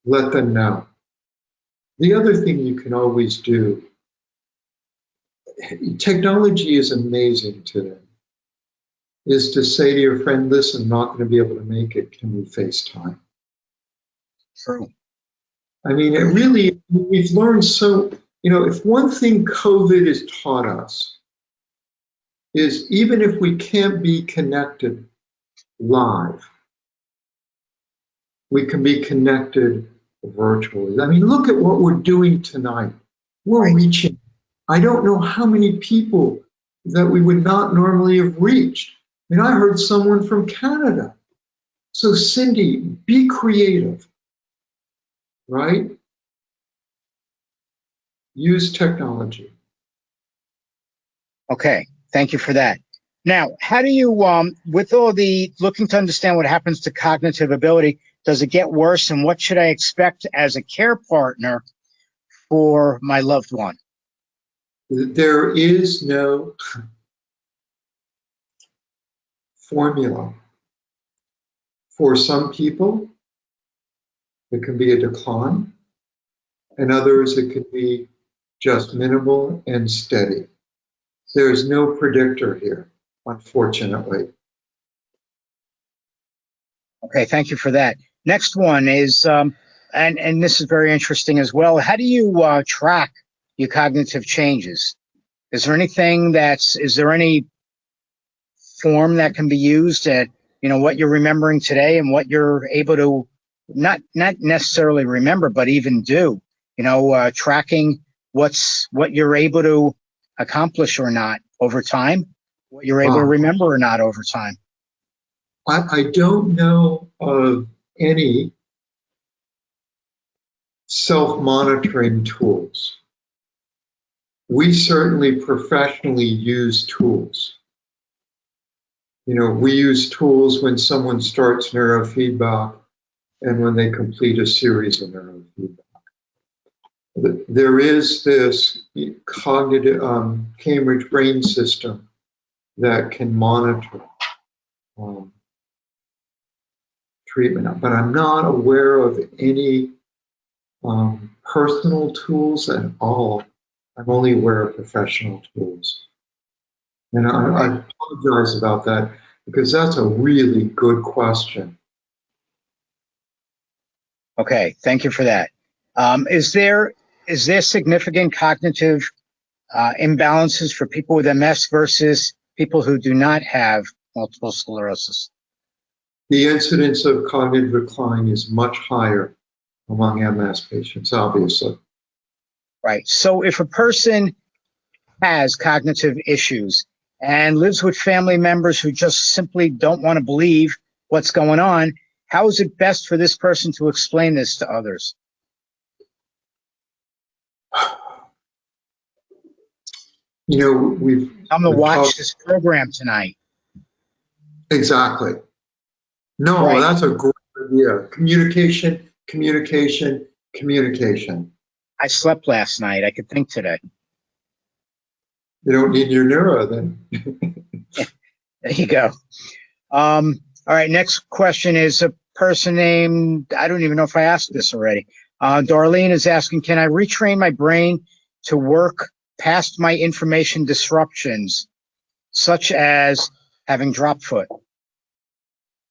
Let them know. The other thing you can always do, technology is amazing today, is to say to your friend, listen, I'm not going to be able to make it. Can we FaceTime? True. I mean, it really, we've learned so, if one thing COVID has taught us is even if we can't be connected live, we can be connected virtually. I mean, look at what we're doing tonight. We're reaching, I don't know how many people that we would not normally have reached. I mean, I heard someone from Canada. So Cindy, be creative, right? Use technology. Okay, thank you for that. Now, how do you, with all the looking to understand what happens to cognitive ability, does it get worse, and what should I expect as a care partner for my loved one? There is no formula. For some people, it can be a decline, and others it could be just minimal and steady. There's no predictor here, unfortunately. Okay, thank you for that. Next one is, and this is very interesting as well. How do you track your cognitive changes? Is there any form that can be used at, what you're remembering today and what you're able to not necessarily remember, but even do, tracking what you're able to accomplish or not over time, what you're able to remember or not over time? I don't know of any self-monitoring tools. We certainly professionally use tools. We use tools when someone starts neurofeedback and when they complete a series of neurofeedback. There is this cognitive Cambridge brain system that can monitor treatment, but I'm not aware of any personal tools at all. I'm only aware of professional tools. And I apologize about that because that's a really good question. Okay, thank you for that. Is there significant cognitive imbalances for people with MS versus people who do not have multiple sclerosis? The incidence of cognitive decline is much higher among MS patients, obviously. Right. So if a person has cognitive issues and lives with family members who just simply don't want to believe what's going on, how is it best for this person to explain this to others? You know, we've I'm going to watch talked this program tonight. exactly. No, Right. that's a great idea. Communication, communication, communication. I slept last night. I could think today. You don't need your neuro then. There you go. All right. Next question is a person named, I don't even know if I asked this already. Darlene is asking, can I retrain my brain to work past my information disruptions, such as having drop foot?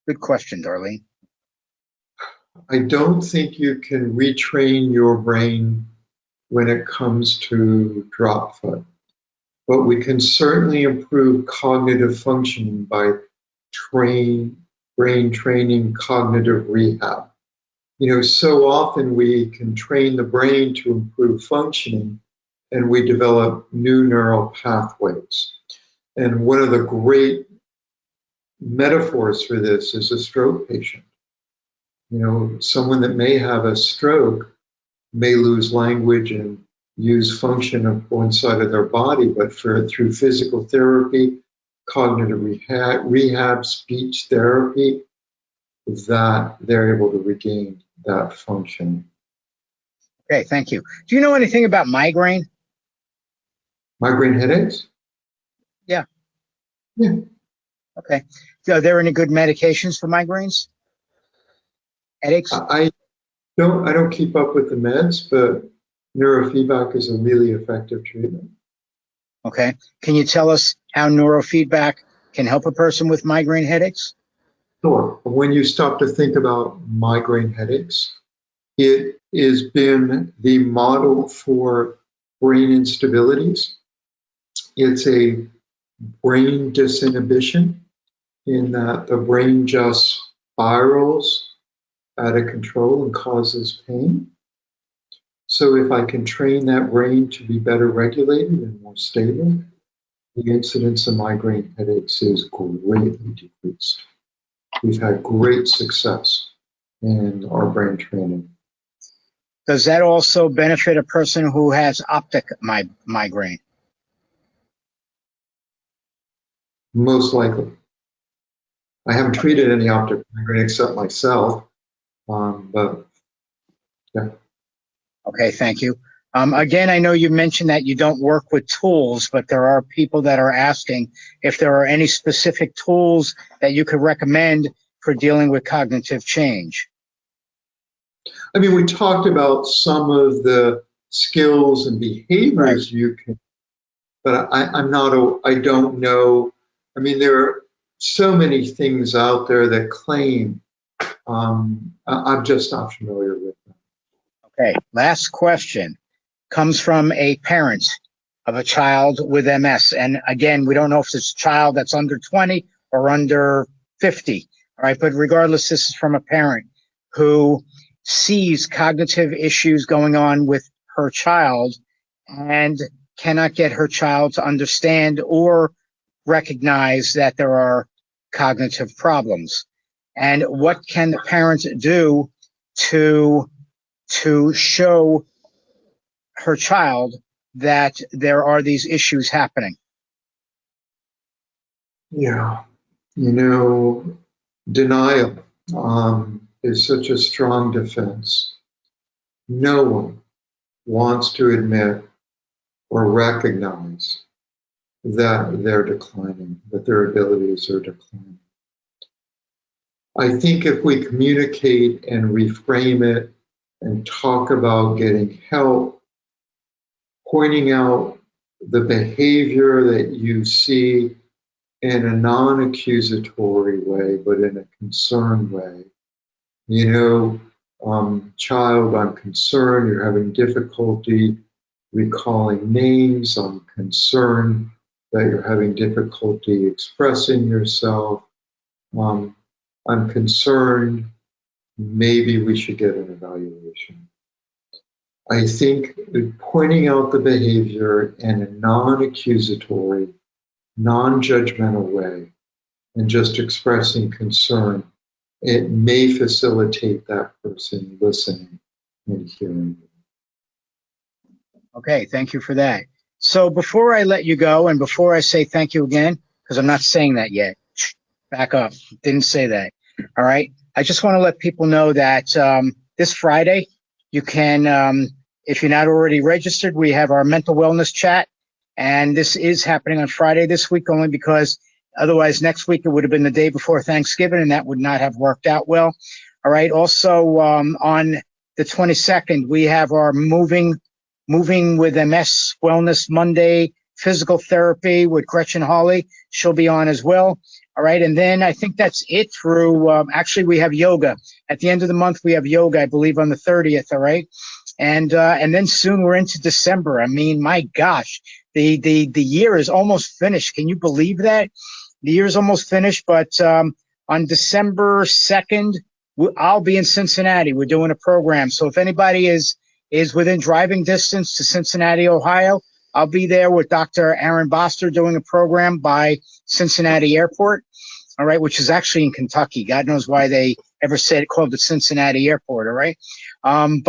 Good question, Darlene. I don't think you can retrain your brain when it comes to drop foot, but we can certainly improve cognitive functioning by brain training cognitive rehab. You know, so often we can train the brain to improve functioning and we develop new neural pathways. And one of the great metaphors for this is a stroke patient. You know, someone that may have a stroke may lose language and use function of one side of their body, but through physical therapy, cognitive rehab, speech therapy, that they're able to regain that function. Okay, thank you. Do you know anything about migraine? Migraine headaches? Yeah. Yeah. Okay. Are there any good medications for migraines? Headaches? I don't keep up with the meds, but neurofeedback is a really effective treatment. Okay. Can you tell us how neurofeedback can help a person with migraine headaches? Sure. When you stop to think about migraine headaches, it has been the model for brain instabilities. It's a brain disinhibition in that the brain just spirals out of control and causes pain. So if I can train that brain to be better regulated and more stable, the incidence of migraine headaches is greatly decreased. We've had great success in our brain training. Does that also benefit a person who has optic migraine? Most likely. I haven't treated any optic migraine except myself, but yeah. Okay, thank you. Again, I know you mentioned that you don't work with tools, but there are people that are asking if there are any specific tools that you could recommend for dealing with cognitive change. I mean, we talked about some of the skills and behaviors you can, but I don't know. I mean, there are so many things out there that claim. I'm just not familiar with them. Okay, last question comes from a parent of a child with MS. And again, we don't know if it's a child that's under 20 or under 50. All right, but regardless, this is from a parent who sees cognitive issues going on with her child and cannot get her child to understand or recognize that there are cognitive problems. And what can the parent do to show her child that there are these issues happening? Yeah, you know, denial is such a strong defense. No one wants to admit or recognize that they're declining, that their abilities are declining. I think if we communicate and reframe it and talk about getting help, pointing out the behavior that you see in a non-accusatory way, but in a concerned way. You know, child, I'm concerned you're having difficulty recalling names. I'm concerned that you're having difficulty expressing yourself. I'm concerned, maybe we should get an evaluation. I think pointing out the behavior in a non-accusatory, non-judgmental way and just expressing concern, it may facilitate that person listening and hearing you. Okay, thank you for that. So before I let you go and before I say thank you again, because I'm not saying that yet, back up, didn't say that. All right, I just want to let people know that this Friday, you can, if you're not already registered, we have our mental wellness chat. And this is happening on Friday this week only because otherwise next week it would have been the day before Thanksgiving and that would not have worked out well. All right, also on the 22nd, we have our Moving with MS Wellness Monday physical therapy with Gretchen Hawley. She'll be on as well. All right. And then I think that's it through, actually we have yoga. At the end of the month, we have yoga, I believe on the 30th. All right. And then soon we're into December. I mean, my gosh, the year is almost finished. Can you believe that? The year is almost finished, but on December 2nd, I'll be in Cincinnati. We're doing a program. So if anybody is within driving distance to Cincinnati, Ohio, I'll be there with Dr. Aaron Boster doing a program by Cincinnati Airport, all right, which is actually in Kentucky. God knows why they ever said it called the Cincinnati Airport, all right? And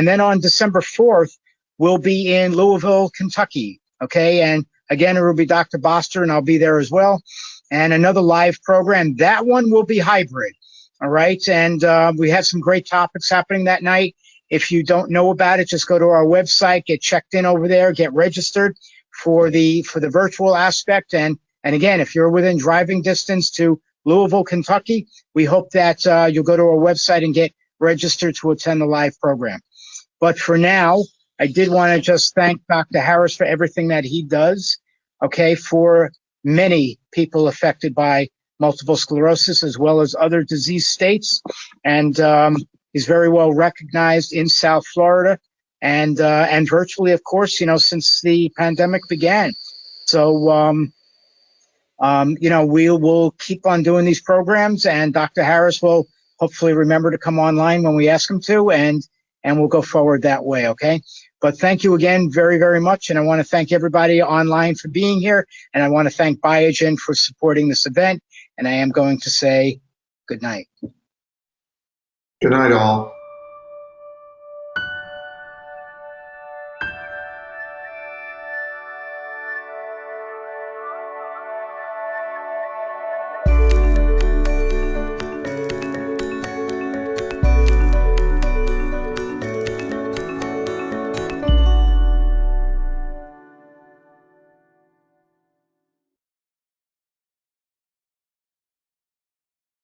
then on December 4th, we'll be in Louisville, Kentucky, okay? And again, it will be Dr. Boster, and I'll be there as well. And another live program. That one will be hybrid, all right? And we have some great topics happening that night. If you don't know about it, just go to our website, get checked in over there, get registered for the virtual aspect. And again, if you're within driving distance to Louisville, Kentucky, we hope that you'll go to our website and get registered to attend the live program. But for now, I did want to just thank Dr. Harris for everything that he does, okay, for many people affected by multiple sclerosis as well as other disease states. And he's very well recognized in South Florida and virtually, of course, since the pandemic began. So, we will keep on doing these programs, and Dr. Harris will hopefully remember to come online when we ask him to, and we'll go forward that way, okay? But thank you again very, very much, and I want to thank everybody online for being here, and I want to thank BIOGEN for supporting this event, and I am going to say good night. Good night, all.